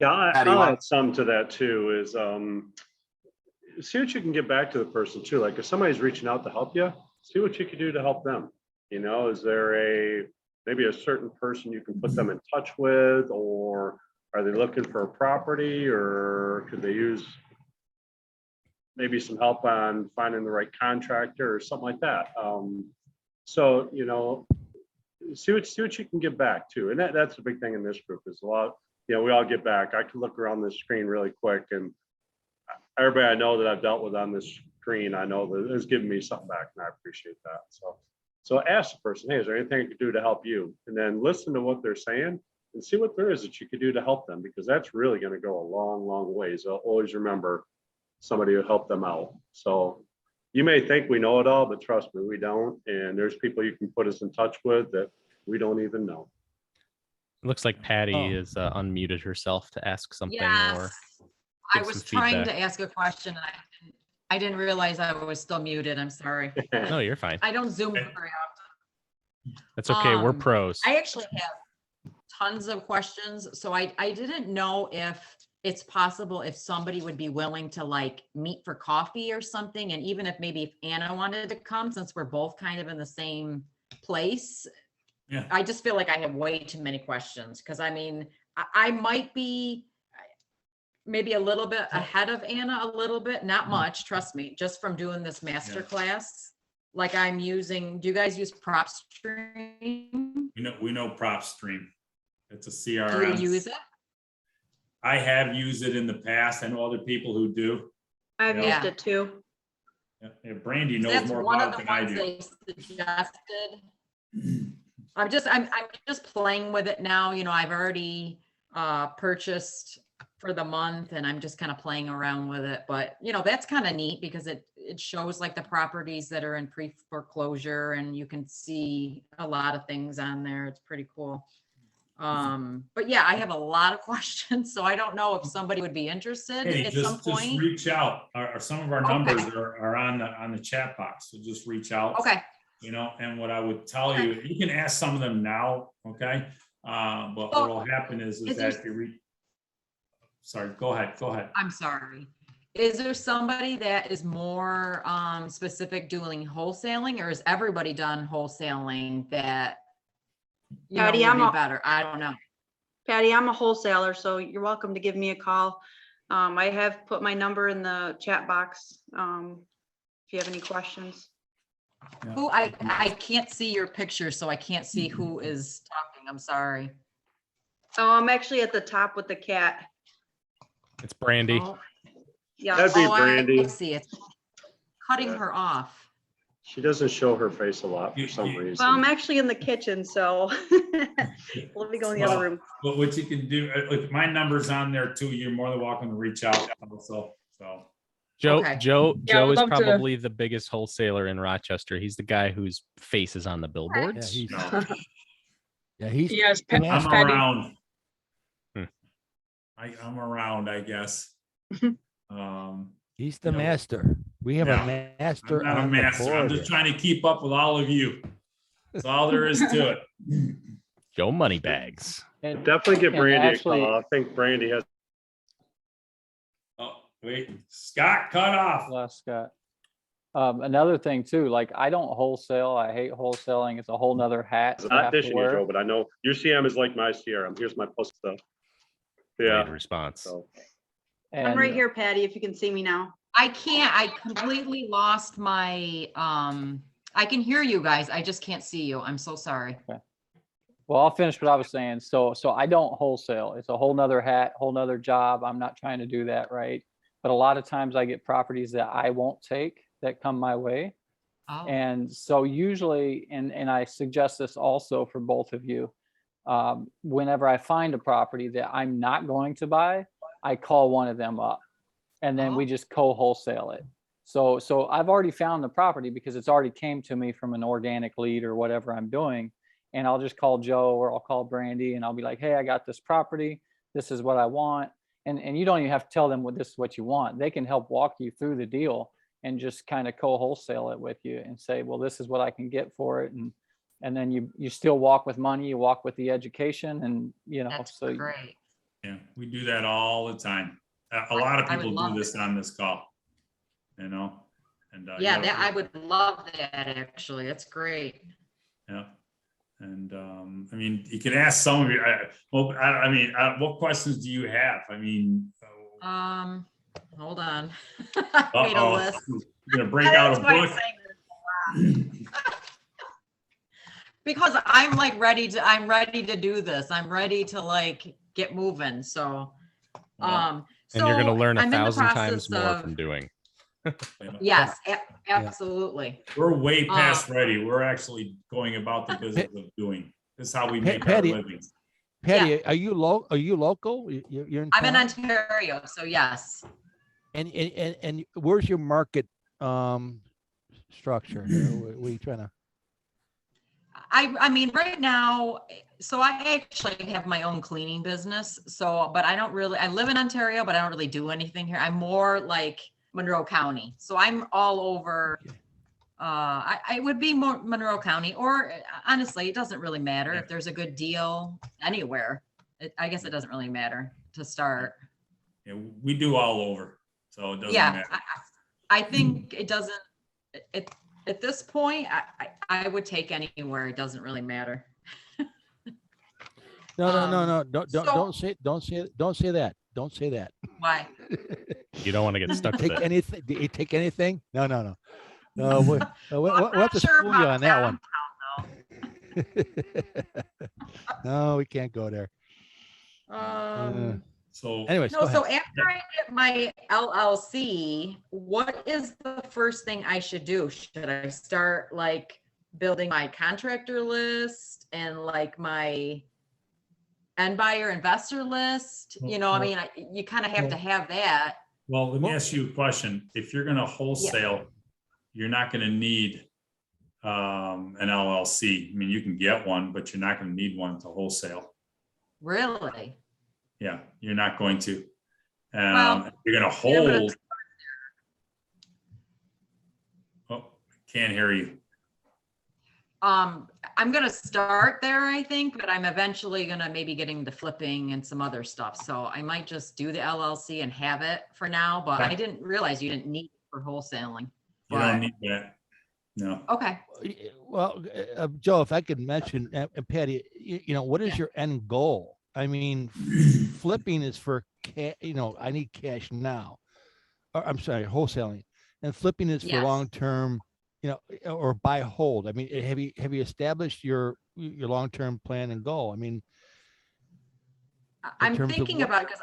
Yeah, I'll add some to that too, is see what you can get back to the person too. Like if somebody's reaching out to help you, see what you can do to help them. Is there maybe a certain person you can put them in touch with, or are they looking for a property, or could they use maybe some help on finding the right contractor or something like that? So, see what you can get back to. And that's a big thing in this group is a lot, we all get back. I can look around this screen really quick, and everybody I know that I've dealt with on this screen, I know that it's giving me something back, and I appreciate that. So ask the person, hey, is there anything I could do to help you? And then listen to what they're saying and see what there is that you could do to help them, because that's really going to go a long, long ways. I'll always remember somebody who helped them out. So you may think we know it all, but trust me, we don't. And there's people you can put us in touch with that we don't even know. It looks like Patty is unmuted herself to ask something. Yes. Or I was trying to ask a question. I didn't realize I was still muted. I'm sorry. No, you're fine. I don't Zoom very often. That's okay. We're pros. I actually have tons of questions. So I didn't know if it's possible if somebody would be willing to like meet for coffee or something. And even if maybe if Anna wanted to come, since we're both kind of in the same place. Yeah. I just feel like I have way too many questions, because I mean, I might be maybe a little bit ahead of Anna, a little bit, not much, trust me, just from doing this master class. Like I'm using, do you guys use PropStream? We know PropStream. It's a CRM. Do you use it? I have used it in the past. I know other people who do. I've used it too. Yeah, Brandy knows That's more one about of it the than I ones do. they suggested. I'm just playing with it now. I've already purchased for the month, and I'm just kind of playing around with it. But that's kind of neat, because it it shows like the properties that are in pre-foreclosure, and you can see a lot of things on there. It's pretty cool. But yeah, I have a lot of questions, so I don't know if somebody would be interested Hey, at some just point. reach out. Some of our numbers are on the chat box, so just reach out. Okay. You know, and what I would tell you, you can ask some of them now, okay? But what will happen is that if you read, sorry, go ahead. I'm sorry. Is there somebody that is more specific doing wholesaling, or is everybody done wholesaling that you know, Patty, would be better? I don't know. Patty, I'm a wholesaler, so you're welcome to give me a call. I have put my number in the chat box. If you have any questions. Who I can't see your picture, so I can't see who is talking. I'm sorry. Oh, I'm actually at the top with the cat. It's Brandy. Oh, yeah. That'd be I Brandy. see it. Cutting her off. She doesn't show her face a lot for some reason. Well, I'm actually in the kitchen, so let me go in the other room. But what you can do, if my number's on there too, you're more than welcome to reach out also. So Joe Yeah, I would is love to- probably the biggest wholesaler in Rochester. He's the guy whose face is on the billboards. He's Yes, I'm Patty. around. I'm around, I guess. He's the master. We have a master. I'm not a on the master. I'm board just here. trying to keep up with all of you. That's all there is to it. Joe Moneybags. And Definitely give and Brandy actually- a call. I think Brandy has. Oh, wait, Scott cut off. Last Scott. Another thing too, like I don't wholesale. I hate wholesaling. It's a whole nother hat. I'm I not have to dishing you, wear. Joe, but I know your CM is like my CRM. Here's my post stuff. Yeah. Great response. So I'm right here, Patty, if you can see me now. I can't. I completely lost my. I can hear you guys. I just can't see you. I'm so sorry. Well, I'll finish what I was saying. So I don't wholesale. It's a whole nother hat, whole nother job. I'm not trying to do that, right? But a lot of times I get properties that I won't take that come my way. Oh. And so usually, and I suggest this also for both of you, whenever I find a property that I'm not going to buy, I call one of them up and then we just co-wholesale it. So I've already found the property because it's already came to me from an organic lead or whatever I'm doing. And I'll just call Joe or I'll call Brandy and I'll be like, hey, I got this property. This is what I want. And you don't even have to tell them what this is what you want. They can help walk you through the deal and just kind of co-wholesale it with you and say, well, this is what I can get for it. And then you still walk with money, you walk with the education, and you know, That's so great. Yeah, we do that all the time. A lot of I would people love do this on this call, you know? And Yeah, that I would love that actually. That's great. Yeah. And I mean, you can ask some of you, what questions do you have? I mean, Hold on. I made a list. You're gonna break out a That's why I'm book. saying this a lot. Because I'm like ready to do this. I'm ready to like get moving. So, And you're going to learn I'm in the 1,000 times process more of- from doing. Yes, absolutely. We're way past ready. We're actually going about the business of doing. This is how we make our Patty, living. Patty, are you local? You're in I'm in town? Ontario, so yes. And where's your market structure? What are you trying to? I mean, right now, so I actually have my own cleaning business. So, but I live in Ontario, but I don't really do anything here. I'm more like Monroe County. So I'm all over. I would be more Monroe County, or honestly, it doesn't really matter if there's a good deal anywhere. I guess it doesn't really matter to start. Yeah, we do all over, so it doesn't matter. I think it doesn't. At this point, I would take anywhere. It doesn't really matter. No. Don't say that. Don't say that. Why? You don't want to get stuck with Take it. anything. Do you take anything? No. We'll have to school you on that one. No, we can't go there. So anyways, no. So after I get my LLC, what is the first thing I should do? Should I start like building my contractor list and like my end buyer investor list? You know, I mean, you kind of have to have that. Well, let me ask you a question. If you're going to wholesale, you're not going to need an LLC. I mean, you can get one, but you're not going to need one to wholesale. Really? Yeah, you're not going to. Well, You're going to hold. Oh, can't hear you. I'm gonna start there, I think, but I'm eventually gonna maybe getting the flipping and some other stuff. So I might just do the LLC and have it for now, but I didn't realize you didn't need it for wholesaling. You don't need that. No. Okay. Well, Joe, if I could mention, and Patty, you know, what is your end goal? I mean, flipping is for cash, you know, I need cash now. Or, I'm sorry, wholesaling, and flipping is for long-term, you know, or buy hold. I mean, have you established your long-term plan and goal? I mean, I'm thinking about it because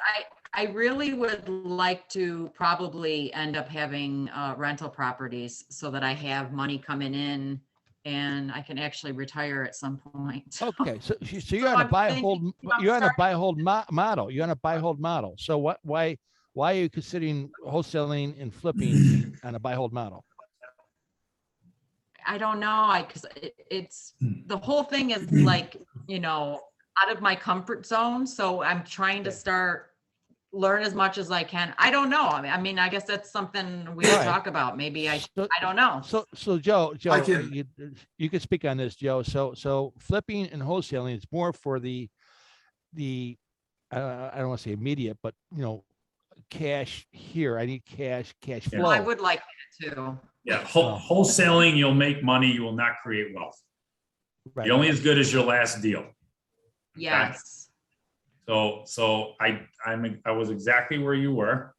I really would like to probably end up having rental properties so that I have money coming in and I can actually retire at some point. Okay, so you're on a buy hold. You're on a buy hold model. You're on a buy hold model. So why are you considering wholesaling and flipping on a buy hold model? I don't know. Because it's the whole thing is like, you know, out of my comfort zone. So I'm trying to learn as much as I can. I don't know. I mean, I guess that's something we could talk about. Maybe I don't know. So Joe, you can speak on this, Joe. So flipping and wholesaling is more for the I don't want to say immediate, but you know, cash here. I need cash flow. Well, I would like that too. Yeah, wholesaling, you'll make money, you will not create wealth. Right. You're only as good as your last deal. Yes. So I was exactly where you were,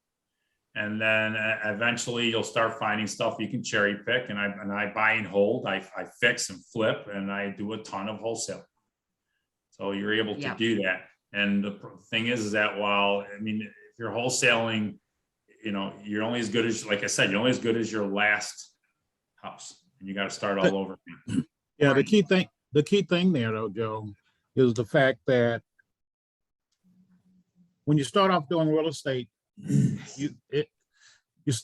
and then eventually you'll start finding stuff you can cherry pick, and I buy and hold, I fix and flip, and I do a ton of wholesale. So you're able to do that, and the thing is that while I mean, if you're wholesaling, you know, you're only as good as, like I said, you're only as good as your last house, and you got to start all over again. Yeah, the key thing there, though, Joe, is the fact that when you start off doing real estate, you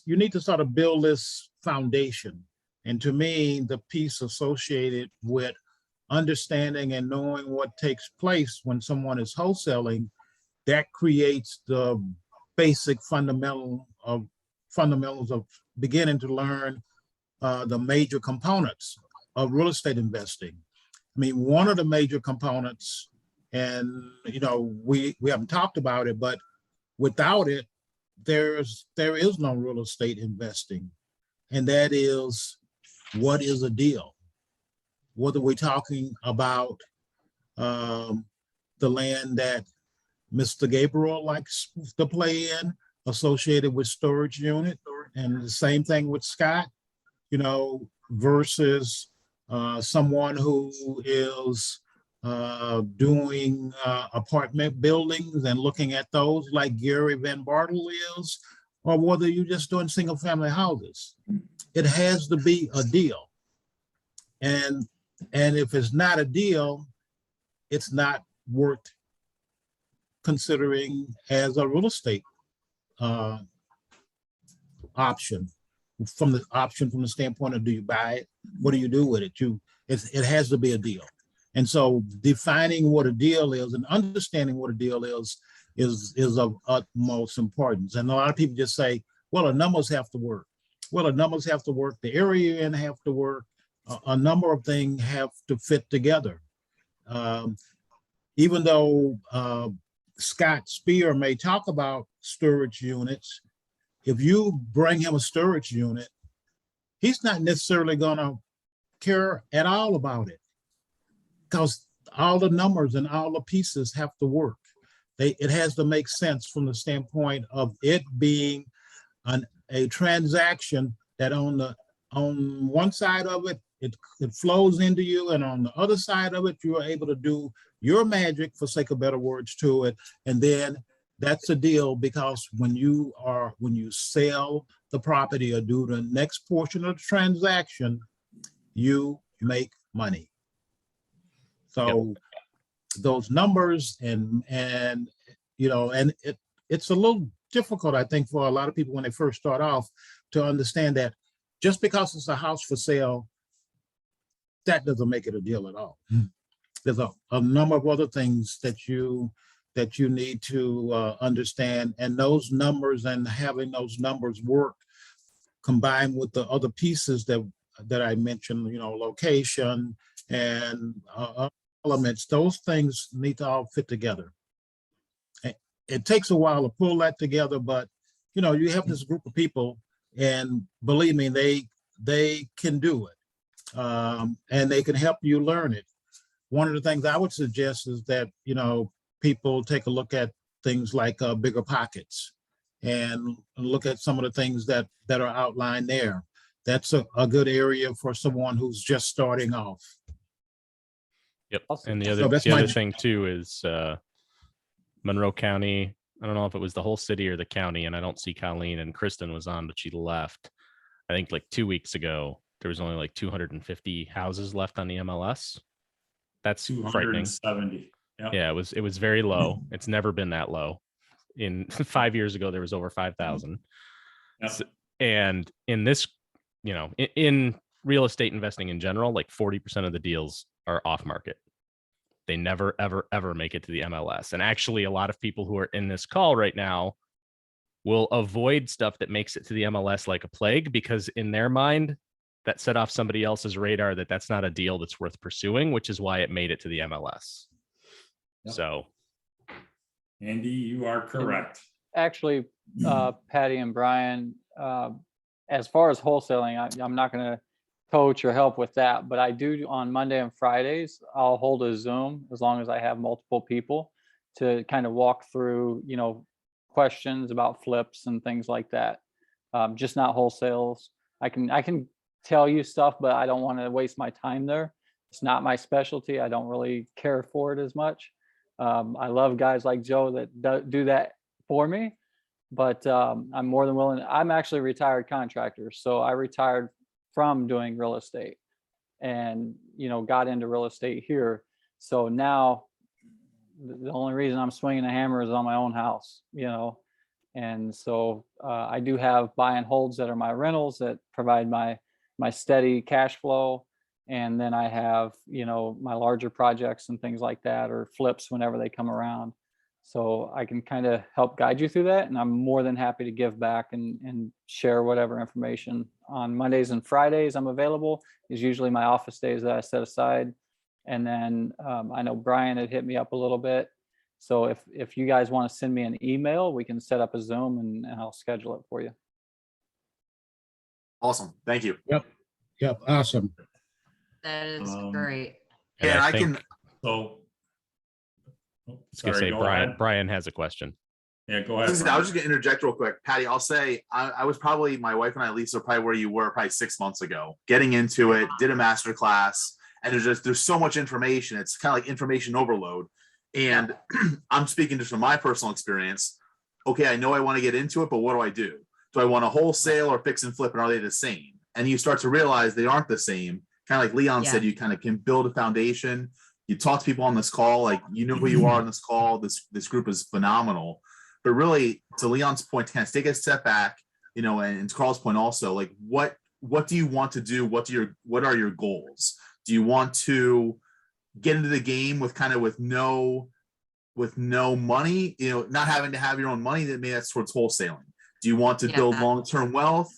need to sort of build this foundation. And to me, the piece associated with understanding and knowing what takes place when someone is wholesaling, that creates the basic fundamentals of beginning to learn the major components of real estate investing. I mean, one of the major components, and you know, we haven't talked about it, but without it, there is no real estate investing, and that is, what is a deal? Whether we're talking about the land that Mr. Gabriel likes to play in, associated with storage unit, and the same thing with Scott, you know, versus someone who is doing apartment buildings and looking at those like Gary Van Bartle is, or whether you're just doing single family houses. It has to be a deal. And if it's not a deal, it's not worth considering as a real estate option. From the standpoint of, do you buy it? What do you do with it? It has to be a deal. And so defining what a deal is and understanding what a deal is of utmost importance. And a lot of people just say, well, the numbers have to work. Well, the numbers have to work. The area you're in have to work. A number of things have to fit together. Even though Scott Spear may talk about storage units, if you bring him a storage unit, he's not necessarily going to care at all about it, because all the numbers and all the pieces have to work. It has to make sense from the standpoint of it being a transaction that on one side of it, it flows into you, and on the other side of it, you are able to do your magic, for sake of better words, to it. And then that's a deal, because when you sell the property or do the next portion of the transaction, you make money. So those numbers and you know, and it's a little difficult, I think, for a lot of people when they first start off to understand that just because it's a house for sale, that doesn't make it a deal at all. There's a number of other things that you need to understand, and those numbers and having those numbers work combined with the other pieces that I mentioned, location and elements, those things need to all fit together. It takes a while to pull that together, but you have this group of people, and believe me, they can do it, and they can help you learn it. One of the things I would suggest is that people take a look at things like Bigger Pockets and look at some of the things that are outlined there. That's a good area for someone who's just starting off. Yep. Awesome. And So the that's other my- thing too is Monroe County. I don't know if it was the whole city or the county, and I don't see Colleen, and Kristen was on, but she left. I think like 2 weeks ago, there was only like 250 houses left on the MLS. That's frightening. 270. Yep. Yeah, it was very low. It's never been that low. In 5 years ago, there was over 5,000. Yep. And in this, in real estate investing in general, like 40% of the deals are off market. They never, ever, ever make it to the MLS. And actually, a lot of people who are in this call right now will avoid stuff that makes it to the MLS like a plague, because in their mind, that set off somebody else's radar that's not a deal that's worth pursuing, which is why it made it to the MLS. Yep. So, Andy, you are correct. Actually, Patty and Brian, as far as wholesaling, I'm not going to coach or help with that, but I do on Monday and Fridays, I'll hold a Zoom as long as I have multiple people to kind of walk through, questions about flips and things like that. Just not wholesales. I can tell you stuff, but I don't want to waste my time there. It's not my specialty. I don't really care for it as much. I love guys like Joe that do that for me, but I'm more than willing. I'm actually a retired contractor, so I retired from doing real estate and got into real estate here. So now the only reason I'm swinging a hammer is on my own house, and so I do have buy and holds that are my rentals that provide my steady cash flow. And then I have, my larger projects and things like that, or flips whenever they come around. So I can kind of help guide you through that. And I'm more than happy to give back and share whatever information. On Mondays and Fridays, I'm available. Is usually my office days that I set aside. And then I know Brian had hit me up a little bit. So if you guys want to send me an email, we can set up a Zoom and I'll schedule it for you. Awesome. Thank you. Yep. Awesome. That is great. and Yeah, I think, can. So, I was gonna say, go Brian, ahead. Brian has a question. Yeah, go ahead. I was just gonna interject real quick, Patty. I'll say I was probably, my wife and I, Lisa, are probably where you were probably 6 months ago. Getting into it, did a master class, and there's so much information. It's kind of like information overload. And I'm speaking just from my personal experience. Okay, I know I want to get into it, but what do I do? Do I want to wholesale or fix and flip, and are they the same? And you start to realize they aren't the same. Kind of like Leon said, you kind of can build a foundation. You talk to people on this call, like you know who you are on this call. This group is phenomenal. But really, to Leon's point, kind of take a step back, and to Carl's point also, like what do you want to do? What are your goals? Do you want to get into the game with no money, not having to have your own money? That maybe that's towards wholesaling. Do you want to build long-term wealth,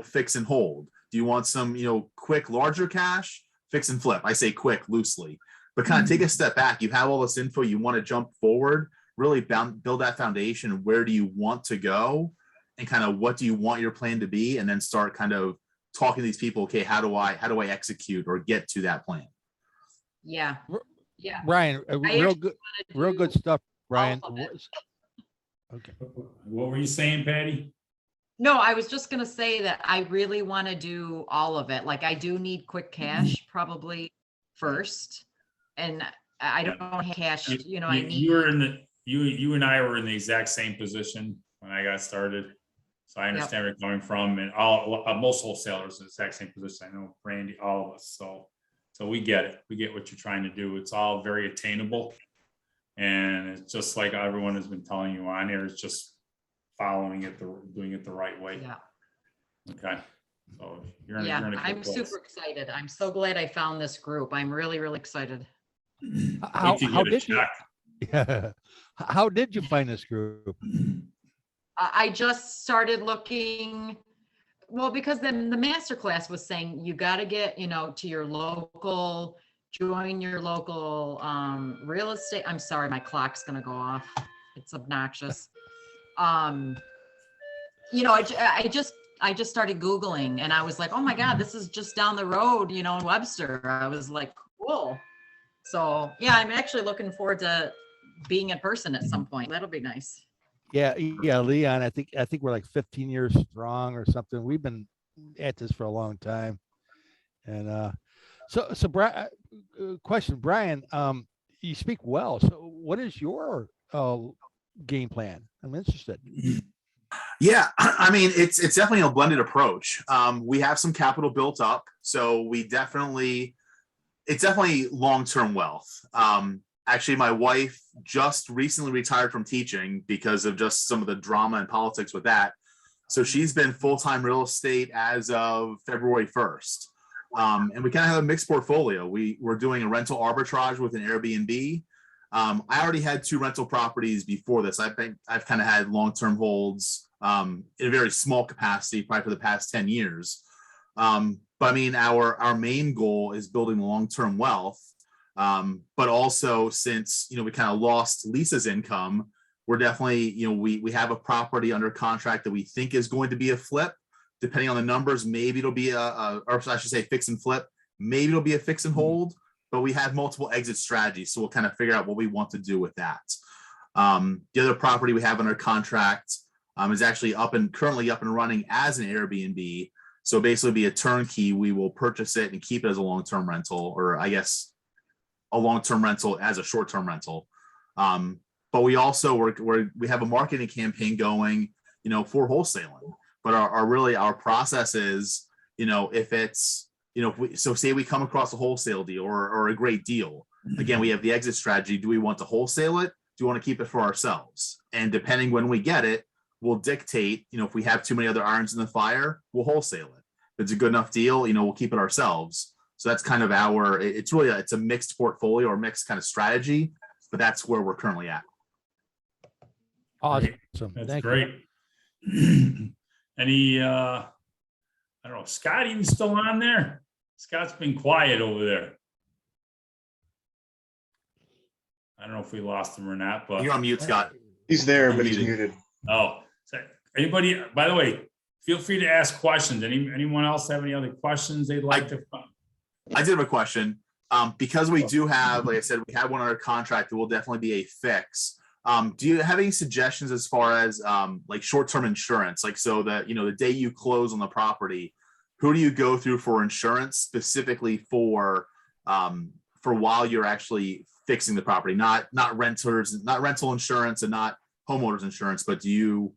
fix and hold? Do you want some, quick, larger cash, fix and flip? I say quick loosely, but kind of take a step back. You have all this info, you want to jump forward, really build that foundation. Where do you want to go? And kind of what do you want your plan to be? And then start kind of talking to these people. Okay, how do I execute or get to that plan? Yeah. Brian, real good stuff, Brian. Okay. What were you saying, Patty? No, I was just going to say that I really want to do all of it. Like I do need quick cash probably first. And I don't have cash, I need. You and I were in the exact same position when I got started. So I understand where you're coming from, and most wholesalers in the exact same position. I know Randy, all of us. So we get it. We get what you're trying to do. It's all very attainable. And it's just like everyone has been telling you on here, it's just following it, doing it the right way. Yeah. Okay. So you're in Yeah, a good I'm place. super excited. I'm so glad I found this group. I'm really, really excited. Wait till you get a did you? check. Yeah. How did you find this group? I just started looking, well, because then the master class was saying you got to get, to your local, join your local real estate. I'm sorry, my clock's gonna go off. It's obnoxious. I just started Googling and I was like, oh my God, this is just down the road, in Webster. I was like, cool. So yeah, I'm actually looking forward to being in person at some point. That'll be nice. Yeah, Leon. I think we're like 15 years strong or something. We've been at this for a long time. And so Brian, question, Brian, you speak well. So what is your game plan? I'm interested. Yeah, I mean, it's definitely a blended approach. We have some capital built up, so it's definitely long-term wealth. Actually, my wife just recently retired from teaching because of just some of the drama and politics with that. So she's been full-time real estate as of February 1st. And we kind of have a mixed portfolio. We're doing a rental arbitrage with an Airbnb. I already had 2 rental properties before this. I've kind of had long-term holds in a very small capacity, probably for the past 10 years. But I mean, our main goal is building long-term wealth. But also, since we kind of lost Lisa's income, we're definitely, we have a property under contract that we think is going to be a flip. Depending on the numbers, maybe it'll be or I should say fix and flip. Maybe it'll be a fix and hold, but we have multiple exit strategies. So we'll kind of figure out what we want to do with that. The other property we have under contract is actually currently up and running as an Airbnb. So basically be a turnkey. We will purchase it and keep it as a long-term rental, or I guess a long-term rental as a short-term rental. But we also we have a marketing campaign going, for wholesaling. But our process is, if it's, so say we come across a wholesale deal or a great deal. Again, we have the exit strategy. Do we want to wholesale it? Do we want to keep it for ourselves? And depending when we get it, we'll dictate, if we have too many other irons in the fire, we'll wholesale it. If it's a good enough deal, we'll keep it ourselves. So that's kind of it's really it's a mixed portfolio or mixed kind of strategy, but that's where we're currently at. Awesome. That's Thank great. Any, I don't know, Scott, even still on there? Scott's been quiet over there. I don't know if we lost him or not, but You're on mute, Scott. He's there, but he's muted. Oh, so anybody, by the way, feel free to ask questions. Anyone else have any other questions they'd like to? I did have a question. Because we do have, like I said, we have one under contract that will definitely be a fix. Do you have any suggestions as far as like short-term insurance? Like, so that, the day you close on the property, who do you go through for insurance specifically for while you're actually fixing the property? Not renters, not rental insurance and not homeowners insurance, but do you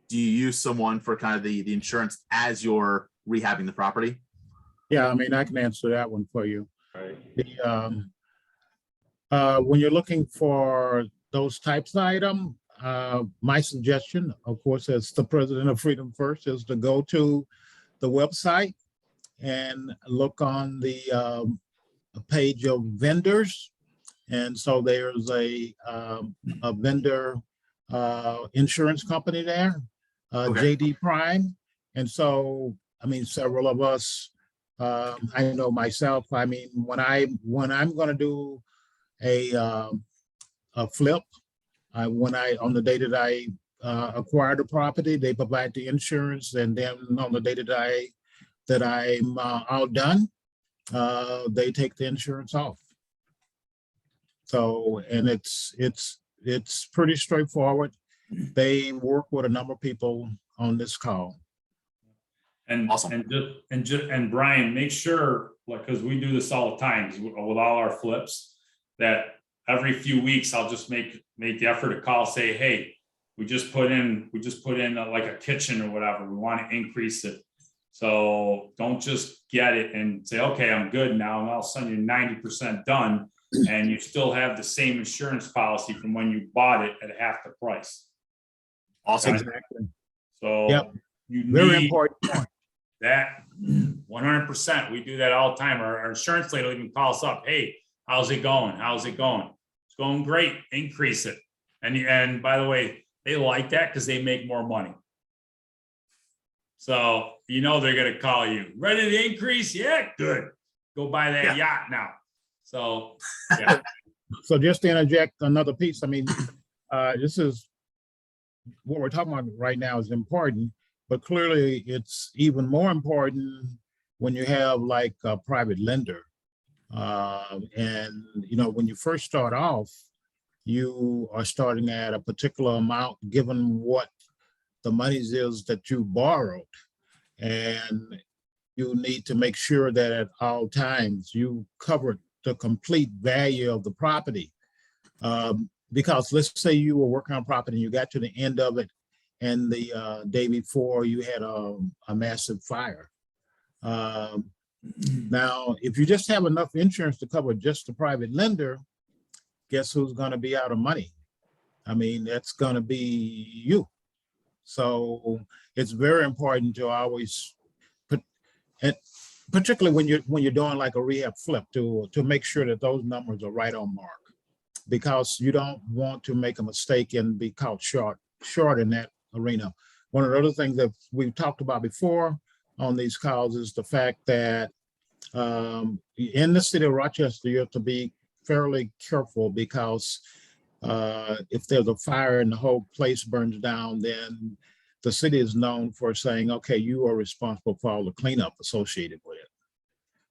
use someone for kind of the insurance as you're rehabbing the property? Yeah, I mean, I can answer that one for you. Right. When you're looking for those types of items, my suggestion, of course, as the president of Freedom First, is to go to the website and look on the page of vendors. And so there's a vendor insurance company there, Okay. JD Prime. And so, I mean, several of us, I know myself, I mean, when I'm going to do a flip, on the day that I acquire the property, they provide the insurance, and then on the day that I'm all done, they take the insurance off. So, and it's pretty straightforward. They work with a number of people on this call. And awesome. And Brian, make sure, like, because we do this all the time with all our flips, that every few weeks I'll just make the effort to call, say, hey, we just put in like a kitchen or whatever. We want to increase it. So don't just get it and say, okay, I'm good now. And all of a sudden you're 90% done and you still have the same insurance policy from when you bought it at half the price. Awesome. Exactly. So yep. you Very need, important point. that 100%. We do that all the time. Our insurance lady will even call us up. Hey, how's it going? How's it going? It's going great. Increase it. And by the way, they like that because they make more money. So you know they're gonna call you. Ready to increase? Yeah, good. Go buy that yacht now. So yeah. So just to interject another piece, I mean, this is what we're talking about right now is important, but clearly it's even more important when you have like a private lender. And you know, when you first start off, you are starting at a particular amount given what the monies is that you borrowed. And you need to make sure that at all times you cover the complete value of the property. Because let's say you were working on property and you got to the end of it and the day before you had a massive fire. Now, if you just have enough insurance to cover just the private lender, guess who's going to be out of money? I mean, that's going to be you. So it's very important to always put, and particularly when you're doing like a rehab flip, to make sure that those numbers are right on mark, because you don't want to make a mistake and be caught short in that arena. One of the other things that we've talked about before on these calls is the fact that in the city of Rochester, you have to be fairly careful, because if there's a fire and the whole place burns down, then the city is known for saying, okay, you are responsible for all the cleanup associated with it.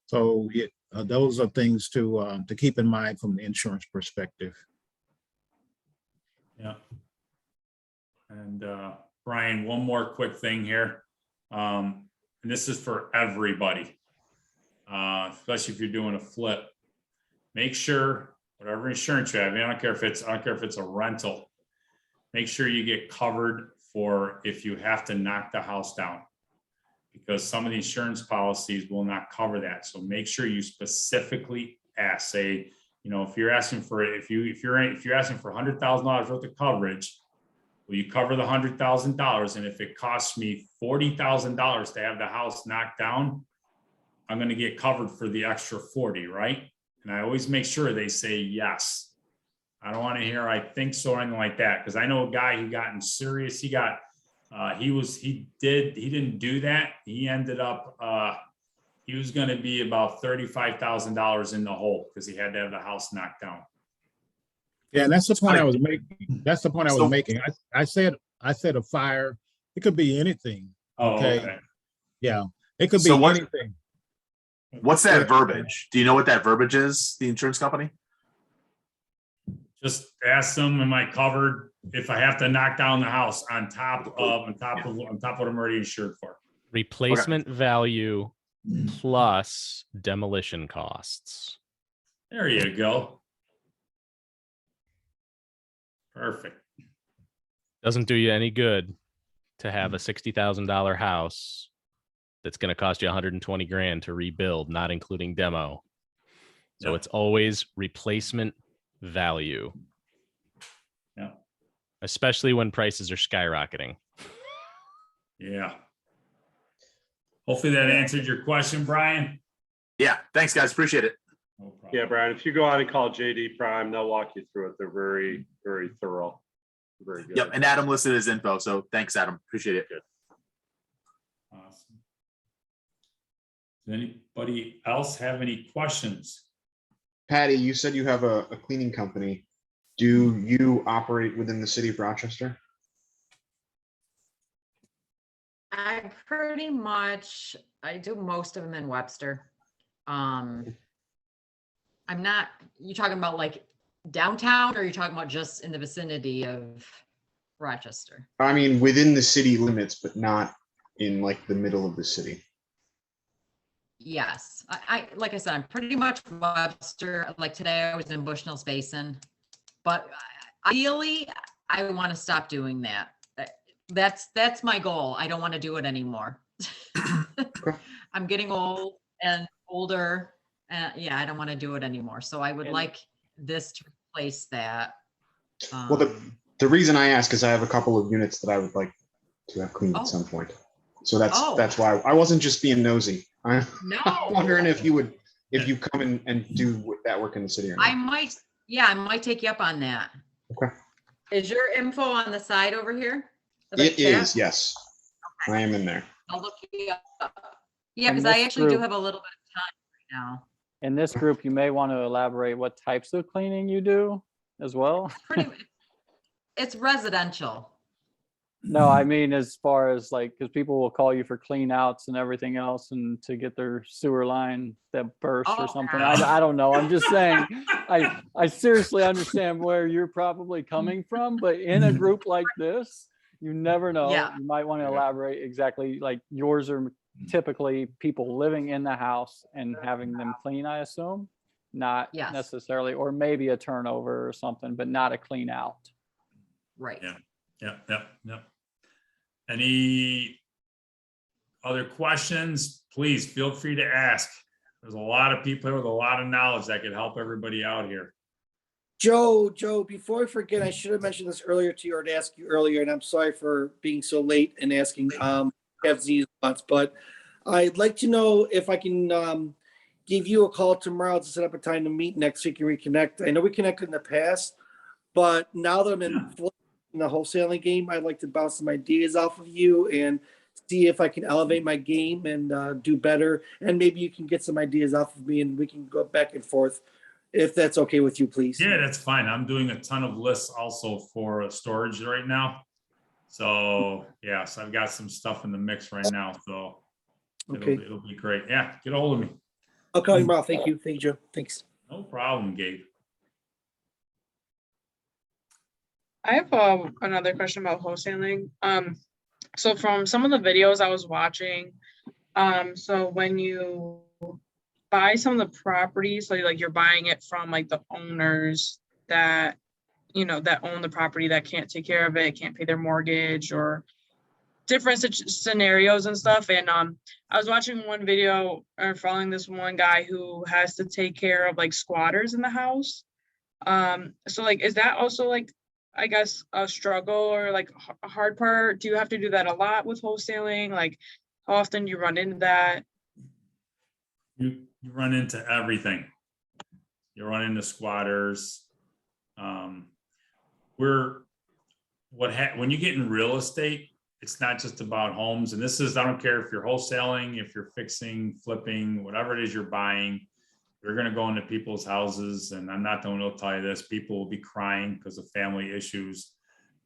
So those are things to keep in mind from the insurance perspective. Yeah. And Brian, one more quick thing here. And this is for everybody, especially if you're doing a flip. Make sure whatever insurance you have, I don't care if it's a rental, make sure you get covered for if you have to knock the house down, because some of the insurance policies will not cover that. So make sure you specifically ask, say, you know, if you're asking for $100,000 worth of coverage, will you cover the $100,000? And if it costs me $40,000 to have the house knocked down, I'm going to get covered for the extra 40, right? And I always make sure they say yes. I don't want to hear I think so or anything like that, because I know a guy who got in serious. He didn't do that. He ended up he was going to be about $35,000 in the hole because he had to have the house knocked down. Yeah, and that's the point I was making. That's the point I was making. I said a fire. It could be anything. Okay. Yeah, it could be anything. What's that verbiage? Do you know what that verbiage is? The insurance company? Just ask them, am I covered if I have to knock down the house on top of what I'm already insured for? Replacement value plus demolition costs. There you go. Perfect. Doesn't do you any good to have a $60,000 house that's going to cost you 120 grand to rebuild, not including demo. So it's always replacement value. Yeah. Especially when prices are skyrocketing. Yeah. Hopefully that answered your question, Brian. Yeah. Thanks, guys. Appreciate it. No problem. Yeah, Brian, if you go on and call JD Prime, they'll walk you through it. They're very, very thorough. Very good. Yep. And Adam listed his info. So thanks, Adam. Appreciate it. Awesome. Does anybody else have any questions? Patty, you said you have a cleaning company. Do you operate within the city of Rochester? I do most of them in Webster. I'm not, you talking about like downtown, or are you talking about just in the vicinity of Rochester? I mean, within the city limits, but not in like the middle of the city. Yes, I like I said, I'm pretty much Webster. Like today I was in Bushnell's Basin, but ideally I want to stop doing that. That's my goal. I don't want to do it anymore. I'm getting old and older. Yeah, I don't want to do it anymore. So I would like this to replace that. Well, the reason I ask is I have a couple of units that I would like to have cleaned at some point. So Oh. that's why I wasn't just being nosy. I'm No. wondering if you come in and do that work in the city or I not. might take you up on that. Okay. Is your info on the side over here? The It chat? is, yes. I am in there. I'll look you up. Yeah, And because I this actually do group- have a little bit of time right now. In this group, you may want to elaborate what types of cleaning you do as well. It's residential. No, I mean, as far as like, because people will call you for clean outs and everything else and to get their sewer line that bursts or something. I don't know. I'm just saying, I seriously understand where you're probably coming from, but in a group like this, you never know. Yeah. You might want to elaborate exactly, like yours are typically people living in the house and having them clean, I assume, not Yes. necessarily, or maybe a turnover or something, but not a clean out. Right. Yep. Any other questions? Please feel free to ask. There's a lot of people here with a lot of knowledge that could help everybody out here. Joe, before I forget, I should have mentioned this earlier to you or to ask you earlier, and I'm sorry for being so late and asking FZ's thoughts, but I'd like to know if I can give you a call tomorrow to set up a time to meet next week and reconnect. I know we connected in the past, but now that I'm in the wholesaling game, I'd like to bounce some ideas off of you and see if I can elevate my game and do better. And maybe you can get some ideas off of me and we can go back and forth if that's okay with you, please. Yeah, that's fine. I'm doing a ton of lists also for storage right now. So yes, I've got some stuff in the mix right now. So it'll be great. Yeah, get a hold of me. I'll call you tomorrow. Thank you, Joe. Thanks. No problem, Gabe. I have another question about wholesaling. So from some of the videos I was watching, so when you buy some of the properties, so like you're buying it from like the owners that, you know, that own the property that can't take care of it, can't pay their mortgage or different scenarios and stuff. And I was watching one video or following this one guy who has to take care of like squatters in the house. So like, is that also like, I guess, a struggle or like a hard part? Do you have to do that a lot with wholesaling? Like how often do you run into that? You run into everything. You run into squatters. When you get in real estate, it's not just about homes. And this is, I don't care if you're wholesaling, if you're fixing, flipping, whatever it is you're buying, you're going to go into people's houses. And I'm not the one who'll tell you this. People will be crying because of family issues.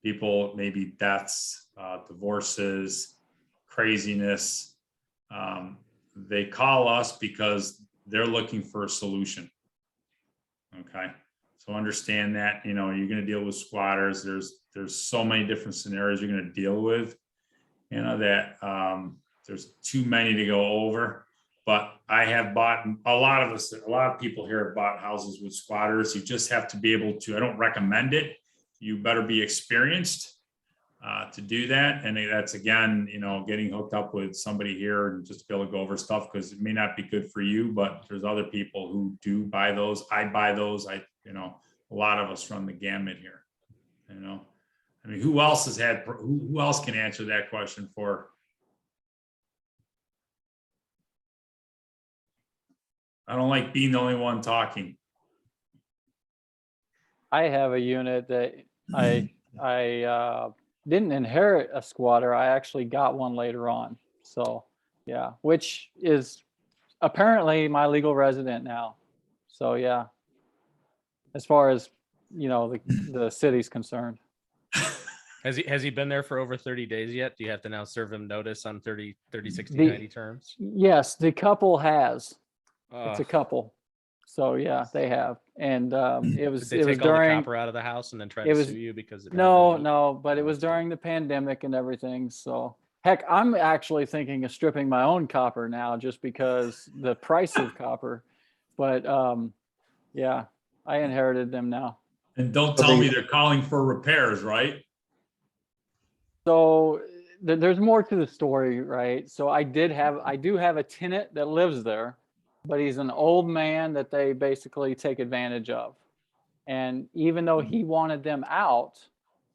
People, maybe deaths, divorces, craziness. They call us because they're looking for a solution. Okay. So understand that, you know, you're going to deal with squatters. There's so many different scenarios you're going to deal with, you know, that there's too many to go over. But I have bought, a lot of people here have bought houses with squatters. You just have to be able to, I don't recommend it. You better be experienced to do that. And that's, again, you know, getting hooked up with somebody here and just be able to go over stuff, because it may not be good for you, but there's other people who do buy those. I buy those. You know, a lot of us run the gamut here, you know. I mean, who else can answer that question for? I don't like being the only one talking. I have a unit that I didn't inherit a squatter. I actually got one later on. So yeah, which is apparently my legal resident now. So yeah, as far as, you know, the city's concerned. Has he been there for over 30 days yet? Do you have to now serve him notice on 30, 60, 90 terms? Yes, the couple has. It's a couple. So yeah, they have. And it was Did they take all during the copper out of the house and then try to sue you because no, but it was during the pandemic and everything. So heck, I'm actually thinking of stripping my own copper now just because the price of copper. But yeah, I inherited them now. And don't tell me they're calling for repairs, right? So there's more to the story, right? So I do have a tenant that lives there, but he's an old man that they basically take advantage of. And even though he wanted them out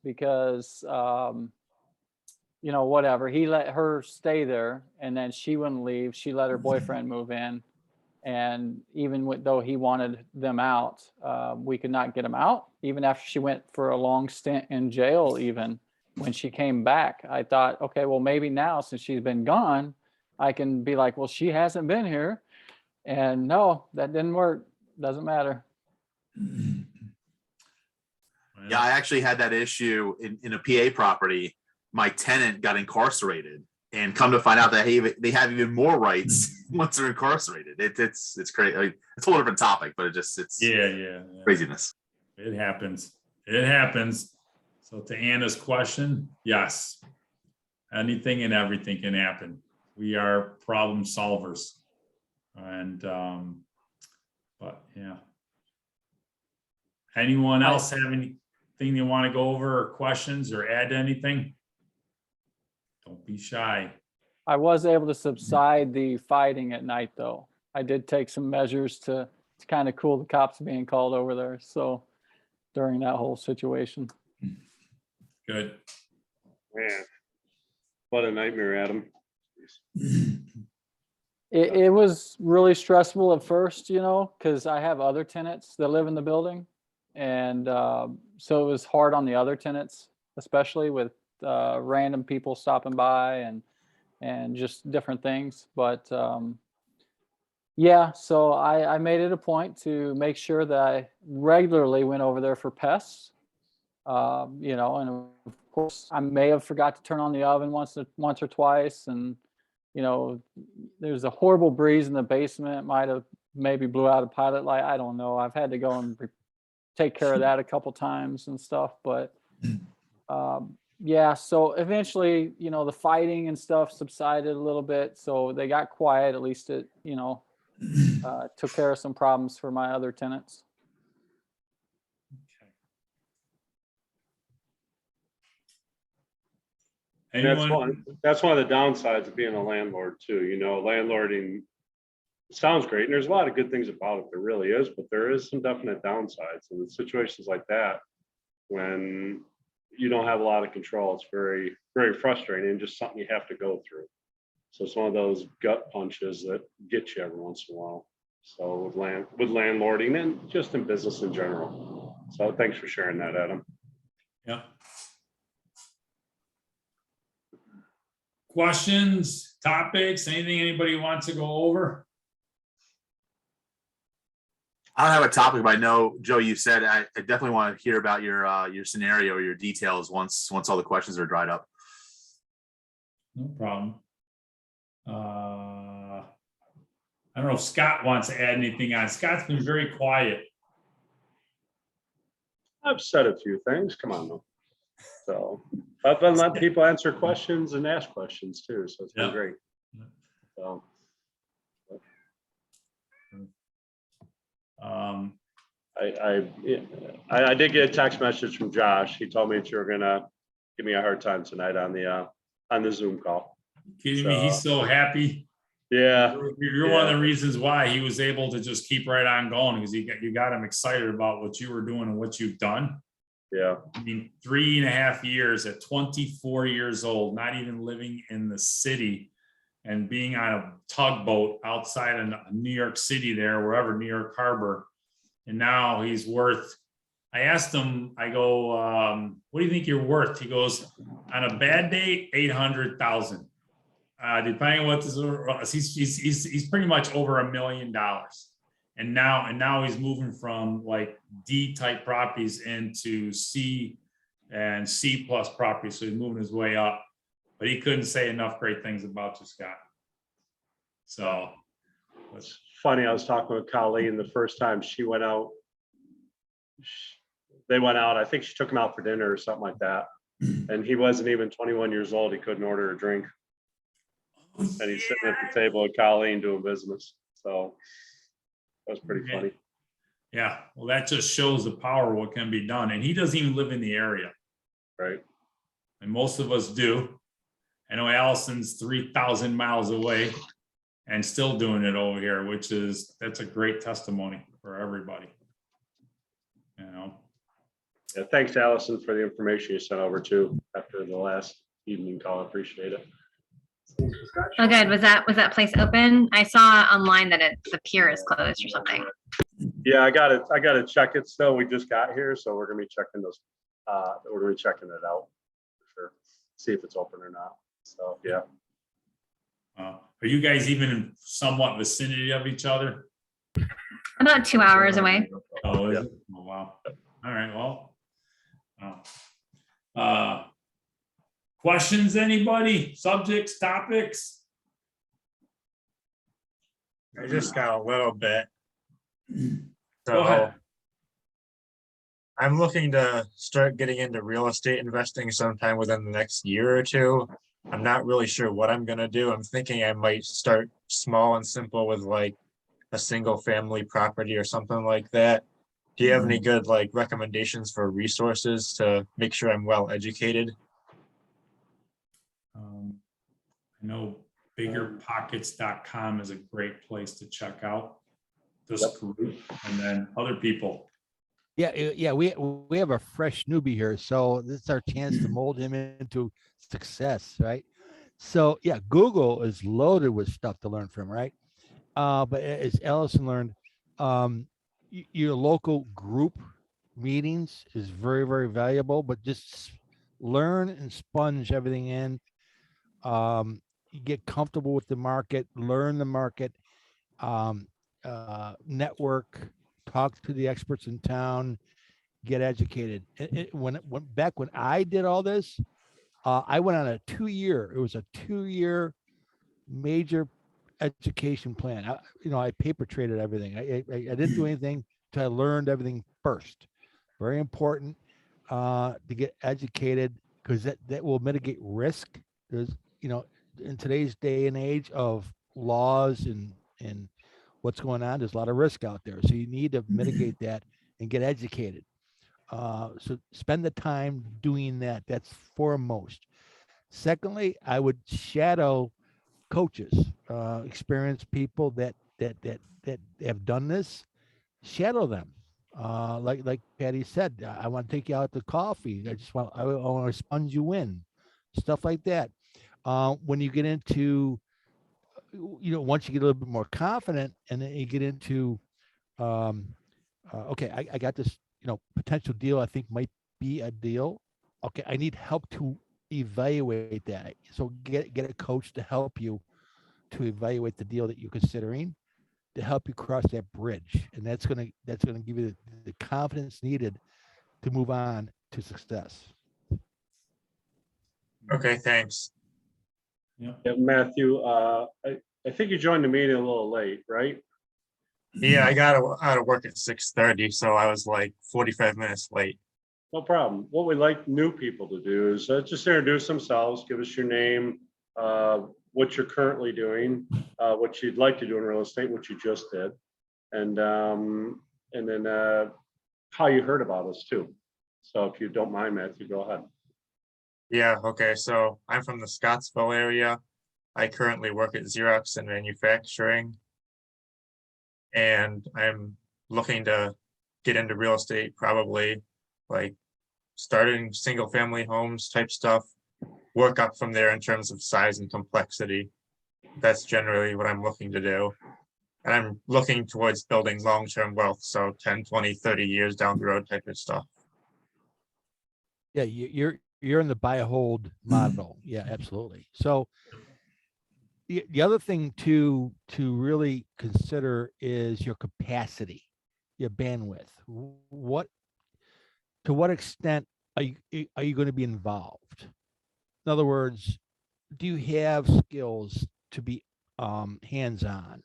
because you know, whatever. He let her stay there and then she wouldn't leave. She let her boyfriend move in. And even though he wanted them out, we could not get him out. Even after she went for a long stint in jail, even when she came back, I thought, okay, well, maybe now since she's been gone, I can be like, well, she hasn't been here. And no, that didn't work. Doesn't matter. Yeah, I actually had that issue in a PA property. My tenant got incarcerated, and come to find out that they have even more rights once they're incarcerated. It's crazy. I mean, it's a whole different topic, but it's Yeah. craziness. It happens. It happens. So to Anna's question, yes, anything and everything can happen. We are problem solvers, and but yeah. Anyone else have anything you want to go over, or questions, or add anything? Don't be shy. I was able to subside the fighting at night, though. I did take some measures to kind of cool the cops being called over there. So during that whole situation. Good. Man, what a nightmare, Adam. It was really stressful at first, you know, because I have other tenants that live in the building. And so it was hard on the other tenants, especially with random people stopping by and just different things. But yeah, so I made it a point to make sure that I regularly went over there for pests. You know, and of course I may have forgot to turn on the oven once or twice. And, you know, there's a horrible breeze in the basement. Might have maybe blew out a pilot light. I don't know. I've had to go and take care of that a couple times and stuff. But yeah, so eventually, you know, the fighting and stuff subsided a little bit. So they got quiet. At least it, you know, took care of some problems for my other tenants. That's one of the downsides of being a landlord too. You know, landlording sounds great, and there's a lot of good things about it. There really is, but there is some definite downsides. And in situations like that, when you don't have a lot of control, it's very, very frustrating and just something you have to go through. So it's one of those gut punches that get you every once in a while. So with landlording and just in business in general. So thanks for sharing that, Adam. Yeah. Questions, topics, anything anybody wants to go over? I don't have a topic, but I know, Joe, you said I definitely want to hear about your scenario or your details once all the questions are dried up. No problem. I don't know if Scott wants to add anything on. Scott's been very quiet. I've said a few things. Come on, though. So I've been letting people answer questions and ask questions too. So it's been great. So. I did get a text message from Josh. He told me that you're gonna give me a hard time tonight on the Zoom call. Kidding me? He's so happy. Yeah, you're one of the reasons why he was able to just keep right on going, because you got him excited about what you were doing and what you've done. Yeah, I mean, 3.5 years at 24 years old, not even living in the city, and being on a tugboat outside of New York City there, wherever, New York Harbor. And now he's worth, I asked him, I go, what do you think you're worth? He goes, on a bad day, 800,000. Depending on what this is, he's pretty much over $1 million. And now he's moving from like D type properties into C and C plus properties. So he's moving his way up, but he couldn't say enough great things about you, Scott. So it's funny. I was talking with Colleen the first time she went out. They went out. I think she took him out for dinner or something like that. And he wasn't even 21 years old. He couldn't order a drink. And he's sitting at the table with Colleen doing business. So that was pretty funny. Yeah. Well, that just shows the power of what can be done. And he doesn't even live in the area. Right. And most of us do. I know Allison's 3,000 miles away and still doing it over here, that's a great testimony for everybody. You know. Yeah, thanks, Allison, for the information you sent over too after the last evening call. I appreciate it. Oh, good. Was that place open? I saw online that the pier is closed or something. Yeah, I gotta check it still. We just got here, so we're gonna be checking those. We're gonna be checking it out for sure. See if it's open or not. So yeah. Are you guys even in somewhat vicinity of each other? About 2 hours away. Oh, is it? Oh, wow. All right, well. Questions, anybody? Subjects, topics? I just got a little bit. Go ahead. I'm looking to start getting into real estate investing sometime within the next year or two. I'm not really sure what I'm gonna do. I'm thinking I might start small and simple with like a single family property or something like that. Do you have any good like recommendations for resources to make sure I'm well educated? I know biggerpockets.com is a great place to check out this group, and then other people. Yeah, we have a fresh newbie here, so this is our chance to mold him into success, right? So yeah, Google is loaded with stuff to learn from, right? But as Allison learned, your local group meetings is very, very valuable, but just learn and sponge everything in. You get comfortable with the market, learn the market, network, talk to the experts in town, get educated. Back when I did all this, I went on a 2-year major education plan. I paper traded everything. I didn't do anything until I learned everything first. Very important to get educated, because that will mitigate risk. There's, in today's day and age of laws and what's going on, there's a lot of risk out there. So you need to mitigate that and get educated. So spend the time doing that. That's foremost. Secondly, I would shadow coaches, experienced people that have done this. Shadow them. Like Patty said, I want to take you out to coffee. I want to sponge you in, stuff like that. When you get into, once you get a little bit more confident, and then you get into, okay, I got this, potential deal I think might be a deal. Okay, I need help to evaluate that. So get a coach to help you to evaluate the deal that you're considering, to help you cross that bridge, and that's gonna give you the confidence needed to move on to success. Okay, thanks. Yeah, Matthew, I think you joined the meeting a little late, right? Yeah, I got out of work at 6:30, so I was like 45 minutes late. No problem. What we like new people to do is just introduce themselves, give us your name, what you're currently doing, what you'd like to do in real estate, what you just did, and then how you heard about us too. So if you don't mind, Matthew, go ahead. Yeah, okay, so I'm from the Scottsville area. I currently work at Xerox in manufacturing. And I'm looking to get into real estate, probably like starting single family homes type stuff, work up from there in terms of size and complexity. That's generally what I'm looking to do. And I'm looking towards building long-term wealth, so 10, 20, 30 years down the road type of stuff. Yeah, you're in the buy hold model. Yeah, absolutely. So the other thing to really consider is your capacity, your bandwidth. To what extent are you going to be involved? In other words, do you have skills to be hands-on?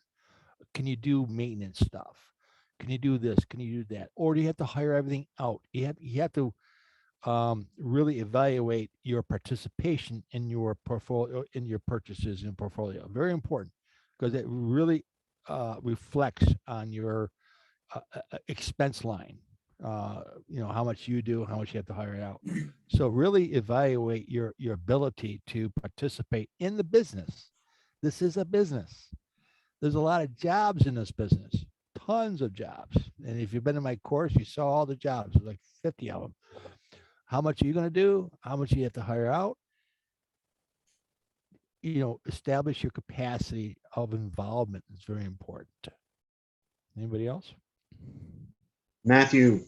Can you do maintenance stuff? Can you do this? Can you do that? Or do you have to hire everything out? You have to really evaluate your participation in your portfolio, in your purchases and portfolio. Very important, because it really reflects on your expense line. How much you do, how much you have to hire out. So really evaluate your ability to participate in the business. This is a business. There's a lot of jobs in this business, tons of jobs. And if you've been in my course, you saw all the jobs, like 50 of them. How much are you going to do? How much you have to hire out? establish your capacity of involvement is very important. Anybody else? Matthew,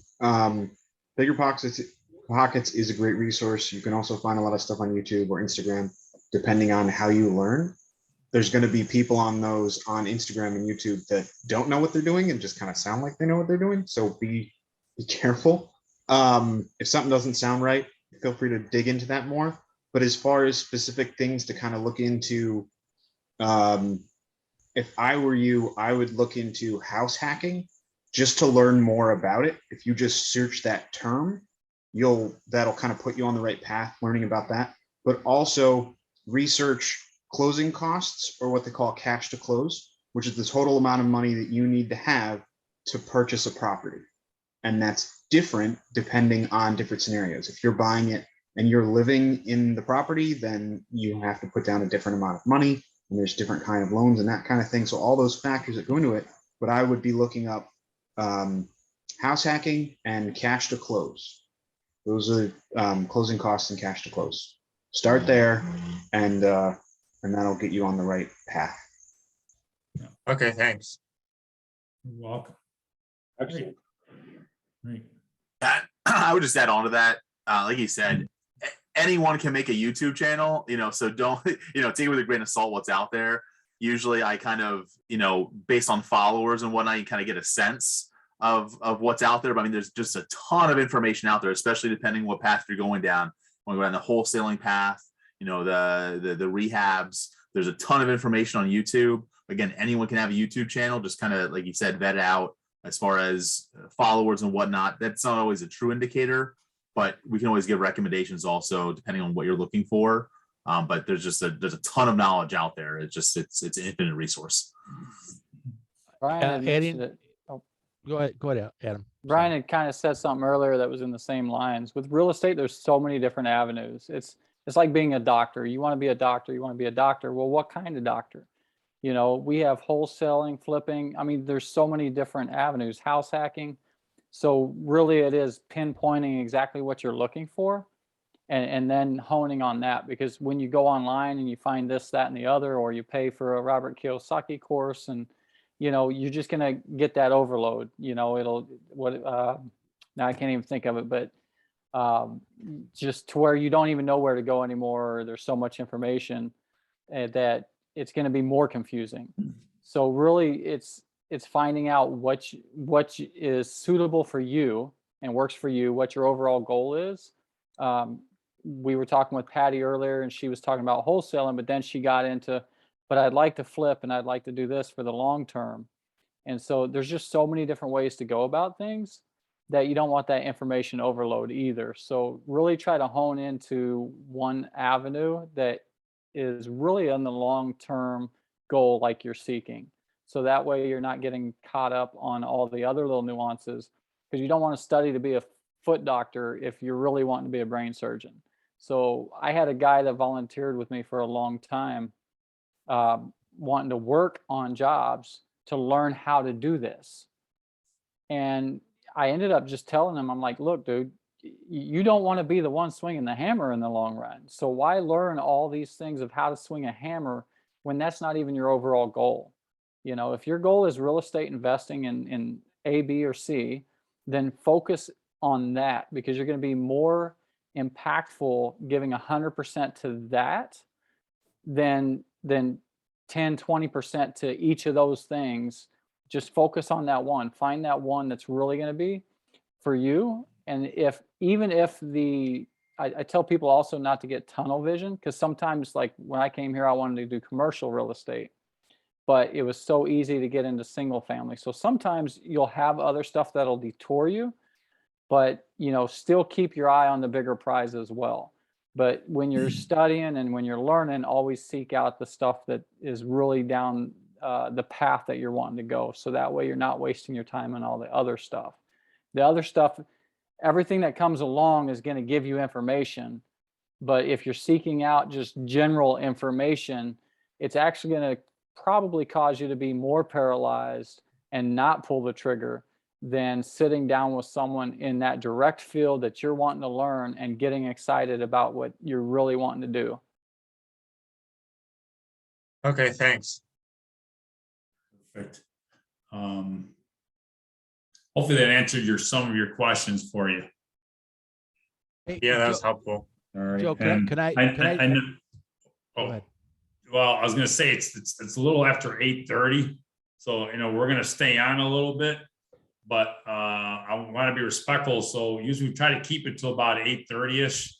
Bigger Pockets is a great resource. You can also find a lot of stuff on YouTube or Instagram, depending on how you learn. There's going to be people on Instagram and YouTube that don't know what they're doing and just kind of sound like they know what they're doing. So be careful. If something doesn't sound right, feel free to dig into that more. But as far as specific things to kind of look into, if I were you, I would look into house hacking just to learn more about it. If you just search that term, that'll kind of put you on the right path, learning about that. But also research closing costs, or what they call cash to close, which is the total amount of money that you need to have to purchase a property. And that's different depending on different scenarios. If you're buying it and you're living in the property, then you have to put down a different amount of money, and there's different kind of loans and that kind of thing. So all those factors that go into it, but I would be looking up house hacking and cash to close. Those are closing costs and cash to close. Start there, and that'll get you on the right path. Okay, thanks. You're welcome. Excellent. Great. I would just add on to that. Like you said, anyone can make a YouTube channel, so don't, take it with a grain of salt what's out there. Usually I kind of, based on followers and whatnot, you kind of get a sense of what's out there. But I mean, there's just a ton of information out there, especially depending what path you're going down. When you go down the wholesaling path, the rehabs, there's a ton of information on YouTube. Again, anyone can have a YouTube channel, just kind of, like you said, vet it out as far as followers and whatnot. That's not always a true indicator, but we can always give recommendations also depending on what you're looking for. But there's a ton of knowledge out there. It's an infinite resource. Brian, go ahead, Adam. Brian had kind of said something earlier that was in the same lines. With real estate, there's so many different avenues. It's like being a doctor. You want to be a doctor. You want to be a doctor. Well, what kind of doctor? We have wholesaling, flipping. I mean, there's so many different avenues, house hacking. So really it is pinpointing exactly what you're looking for and then honing on that, because when you go online and you find this, that, and the other, or you pay for a Robert Kiyosaki course, and you're just going to get that overload. Now I can't even think of it, but just to where you don't even know where to go anymore. There's so much information that it's going to be more confusing. So really it's finding out what is suitable for you and works for you, what your overall goal is. We were talking with Patty earlier, and she was talking about wholesaling, but then she got into, but I'd like to flip and I'd like to do this for the long term. And so there's just so many different ways to go about things that you don't want that information overload either. So really try to hone into one avenue that is really on the long-term goal like you're seeking. So that way you're not getting caught up on all the other little nuances, because you don't want to study to be a foot doctor if you're really wanting to be a brain surgeon. So I had a guy that volunteered with me for a long time, wanting to work on jobs to learn how to do this. And I ended up just telling him, I'm like, look, dude, you don't want to be the one swinging the hammer in the long run. So why learn all these things of how to swing a hammer when that's not even your overall goal? If your goal is real estate investing in A, B, or C, then focus on that, because you're going to be more impactful giving 100% to that than 10, 20% to each of those things. Just focus on that one. Find that one that's really going to be for you. And I tell people also not to get tunnel vision, because sometimes, like when I came here, I wanted to do commercial real estate, but it was so easy to get into single family. So sometimes you'll have other stuff that'll detour you, but still keep your eye on the bigger prize as well. But when you're studying and when you're learning, always seek out the stuff that is really down the path that you're wanting to go. So that way you're not wasting your time on all the other stuff. The other stuff, everything that comes along is going to give you information. But if you're seeking out just general information, it's actually going to probably cause you to be more paralyzed and not pull the trigger than sitting down with someone in that direct field that you're wanting to learn and getting excited about what you're really wanting to do. Okay, thanks. Perfect. Hopefully that answered some of your questions for you. Hey, Yeah, that was Joe- helpful. All right. Joe, And can I know- Go oh, ahead. well, I was gonna say it's a little after 8:30, so we're gonna stay on a little bit, but I want to be respectful. So usually we try to keep it till about 8:30ish.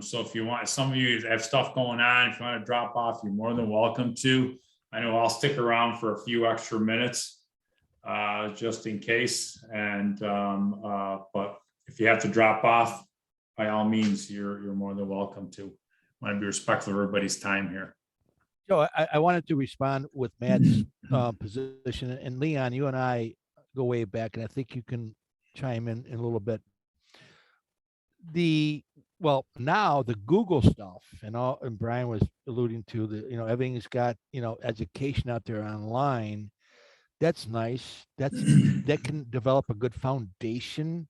So if you want, some of you have stuff going on, if you want to drop off, you're more than welcome to. I know I'll stick around for a few extra minutes, just in case. And but if you have to drop off, by all means, you're more than welcome to. I want to be respectful of everybody's time here. Joe, I wanted to respond with Matt's position, and Leon, you and I go way back, and I think you can chime in a little bit. Now the Google stuff and Brian was alluding to everything's got education out there online. That's nice. That can develop a good foundation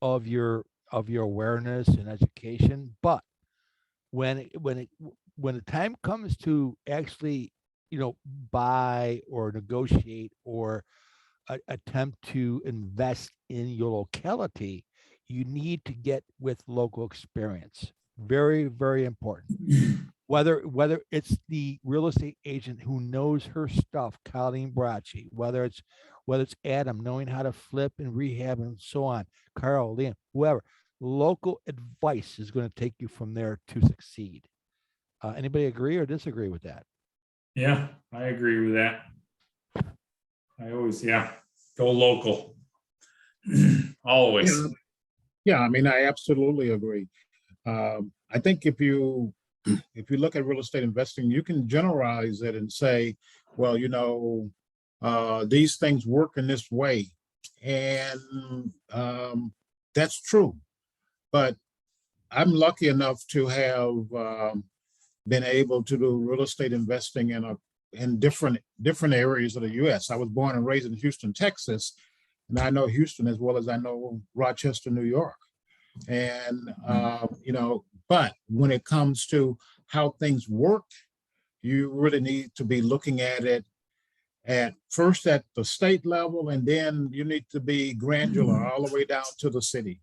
of your awareness and education. But when the time comes to actually buy or negotiate or attempt to invest in your locality, you need to get with local experience. Very, very important. Whether it's the real estate agent who knows her stuff, Colleen Bracci, whether it's Adam knowing how to flip and rehab and so on, Carl, Liam, whoever, local advice is going to take you from there to succeed. Anybody agree or disagree with that? Yeah, I agree with that. I always, go local. Always. Yeah, I mean, I absolutely agree. I think if you look at real estate investing, you can generalize it and say, well, these things work in this way. And that's true. But I'm lucky enough to have been able to do real estate investing in different areas of the U.S. I was born and raised in Houston, Texas, and I know Houston as well as I know Rochester, New York. And but when it comes to how things work, you really need to be looking at it at first at the state level, and then you need to be granular all the way down to the city.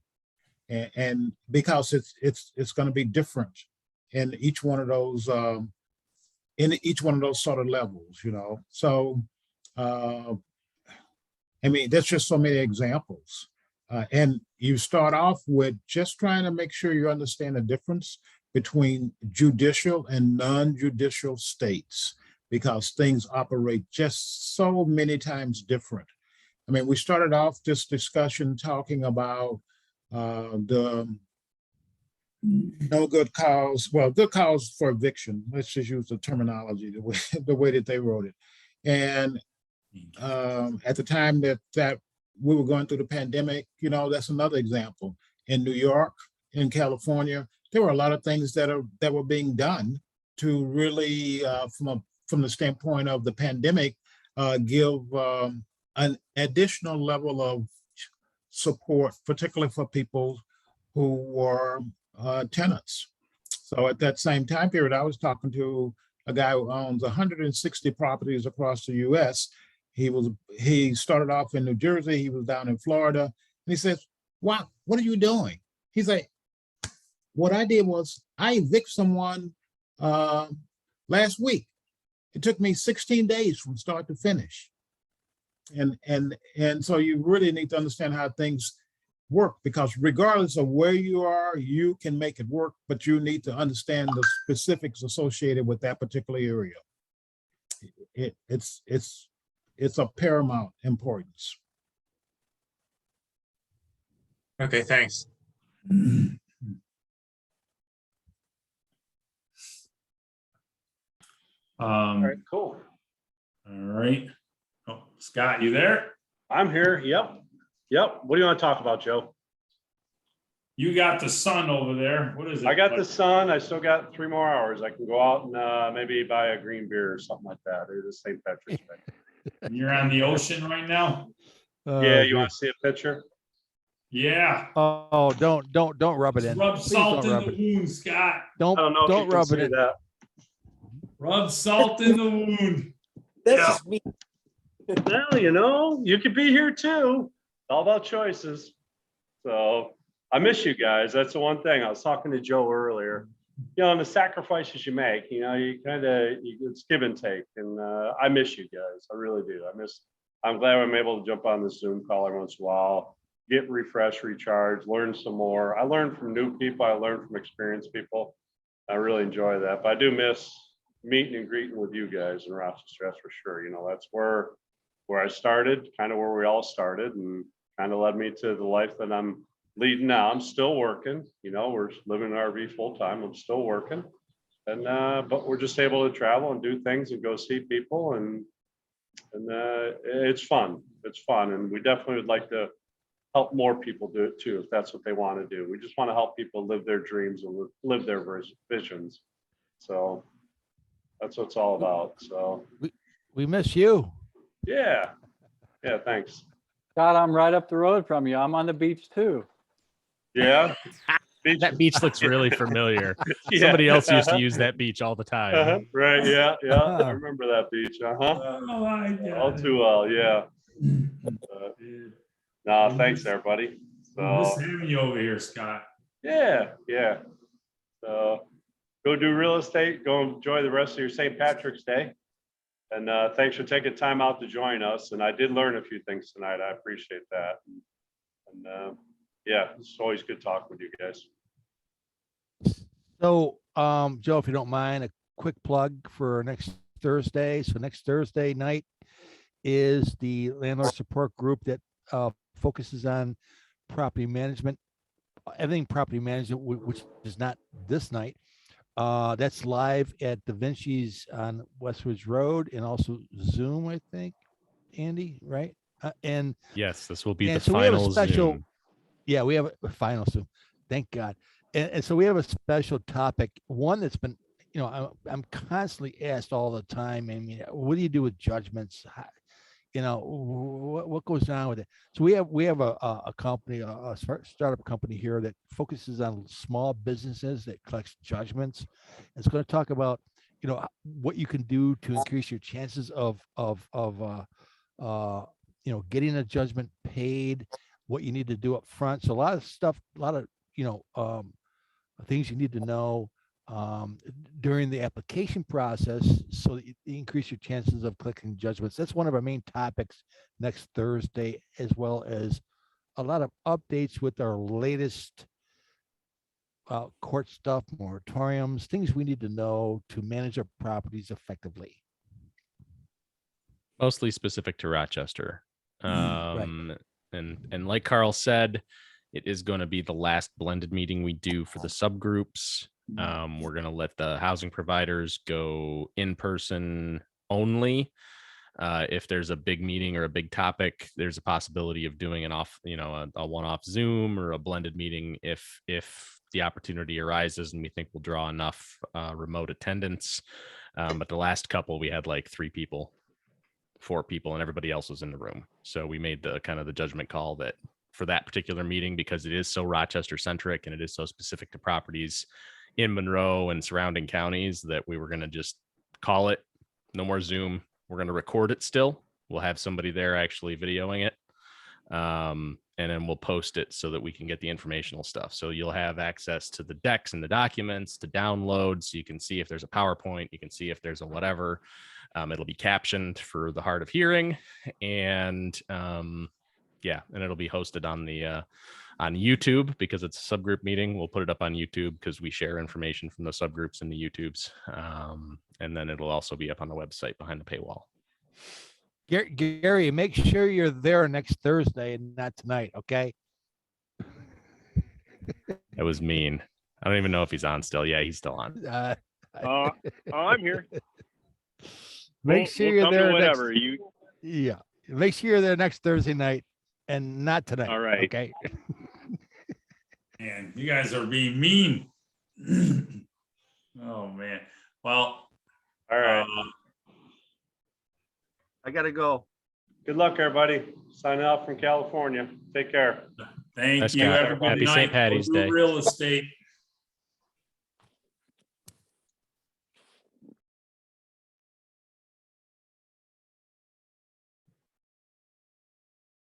And because it's going to be different in each one of those sort of levels, So I mean, there's just so many examples. And you start off with just trying to make sure you understand the difference between judicial and non-judicial states, because things operate just so many times different. I mean, we started off this discussion talking about the no good cause, good cause for eviction. Let's just use the terminology, the way that they wrote it. And at the time that we were going through the pandemic, that's another example. In New York, in California, there were a lot of things that were being done to really, from the standpoint of the pandemic, give an additional level of support, particularly for people who were tenants. So at that same time period, I was talking to a guy who owns 160 properties across the U.S. He started off in New Jersey. He was down in Florida. And he says, "Wow, what are you doing?" He's like, "What I did was I evicted someone last week. It took me 16 days from start to finish." And so you really need to understand how things work, because regardless of where you are, you can make it work, but you need to understand the specifics associated with that particular area. It's of paramount importance. Okay, thanks. All right, cool. All right. Oh, Scott, you there? I'm here. Yep. What do you want to talk about, Joe? You got the sun over there. What is it? I got the sun. I still got 3 more hours. I can go out and maybe buy a green beer or something like that. Or the St. Patrick's Day. You're on the ocean right now? Yeah, you want to see a picture? Yeah. Oh, don't rub it in. Rub Please salt don't in rub the it. wound, Scott. Don't I don't know if you rub can it see in. that. Rub salt in the wound. That's Yeah. just me. Well, you know, you could be here too. It's all about choices. So I miss you guys. That's the one thing. I was talking to Joe earlier. You know, and the sacrifices you make, you know, it's give and take. And I miss you guys. I really do. I'm glad I'm able to jump on the Zoom call every once in a while, get refreshed, recharge, learn some more. I learn from new people. I learn from experienced people. I really enjoy that. But I do miss meeting and greeting with you guys in Rochester, that's for sure. You know, that's where I started, kind of where we all started, and kind of led me to the life that I'm leading now. I'm still working, you know, we're living in an RV full time. I'm still working. And but we're just able to travel and do things and go see people, and it's fun. It's fun. And we definitely would like to help more people do it too, if that's what they want to do. We just want to help people live their dreams and live their visions. So that's what it's all about. So we miss you. Yeah. Yeah, thanks. God, I'm right up the road from you. I'm on the beach too. Yeah. That beach looks really familiar. Yeah. Somebody else used to use that beach all the time. Right. Yeah. Yeah. I remember that beach. Oh my God. All too well. Yeah. No, thanks everybody. Miss So having you over here, Scott. yeah. Yeah. So go do real estate. Go enjoy the rest of your St. Patrick's Day. And thanks for taking time out to join us. And I did learn a few things tonight. I appreciate that. And yeah, it's always good talking with you guys. So, Joe, if you don't mind, a quick plug for next Thursday. So next Thursday night is the landlord support group that focuses on property management, everything property management, which is not this night. That's live at Da Vinci's on Westwoods Road and also Zoom, I think, Andy, right? And yes, this will be the so we have a final special. Zoom. Yeah, we have a final Zoom. Thank God. And so we have a special topic, one that's been, you know, I'm constantly asked all the time. I mean, what do you do with judgments? You know, what goes on with it? So we have a company, a startup company here that focuses on small businesses that collects judgments. It's going to talk about, you know, what you can do to increase your chances of you know, getting a judgment paid, what you need to do up front. So a lot of stuff, a lot of, you know, things you need to know during the application process so that you increase your chances of collecting judgments. That's one of our main topics next Thursday, as well as a lot of updates with our latest court stuff, moratoriums, things we need to know to manage our properties effectively. Mostly specific to Rochester. Right. And like Carl said, it is going to be the last blended meeting we do for the subgroups. We're going to let the housing providers go in person only. If there's a big meeting or a big topic, there's a possibility of doing an off, you know, a one-off Zoom or a blended meeting if the opportunity arises and we think we'll draw enough remote attendance. But the last couple, we had like 4 people, and everybody else was in the room. So we made the kind of the judgment call that for that particular meeting, because it is so Rochester centric and it is so specific to properties in Monroe and surrounding counties, that we were going to just call it no more Zoom. We're going to record it still. We'll have somebody there actually videoing it. And then we'll post it so that we can get the informational stuff. So you'll have access to the decks and the documents to download. So you can see if there's a PowerPoint, you can see if there's a whatever. It'll be captioned for the hard of hearing, and yeah, and it'll be hosted on the on YouTube because it's a subgroup meeting. We'll put it up on YouTube because we share information from the subgroups in the YouTubes, and then it'll also be up on the website behind the paywall. Gary, make sure you're there next Thursday and not tonight, okay? That was mean. I don't even know if he's on still. Yeah, he's still on. I'm here. Make sure you're there whenever yeah. Make sure you're there next Thursday night and not tonight. All right. Okay. Man, you guys are being mean. Oh man. Well, all right. I gotta go. Good luck, everybody. Signing out from California. Take care. Thank Thanks, you, Scott. everybody. Happy St. Patty's Day. Real estate.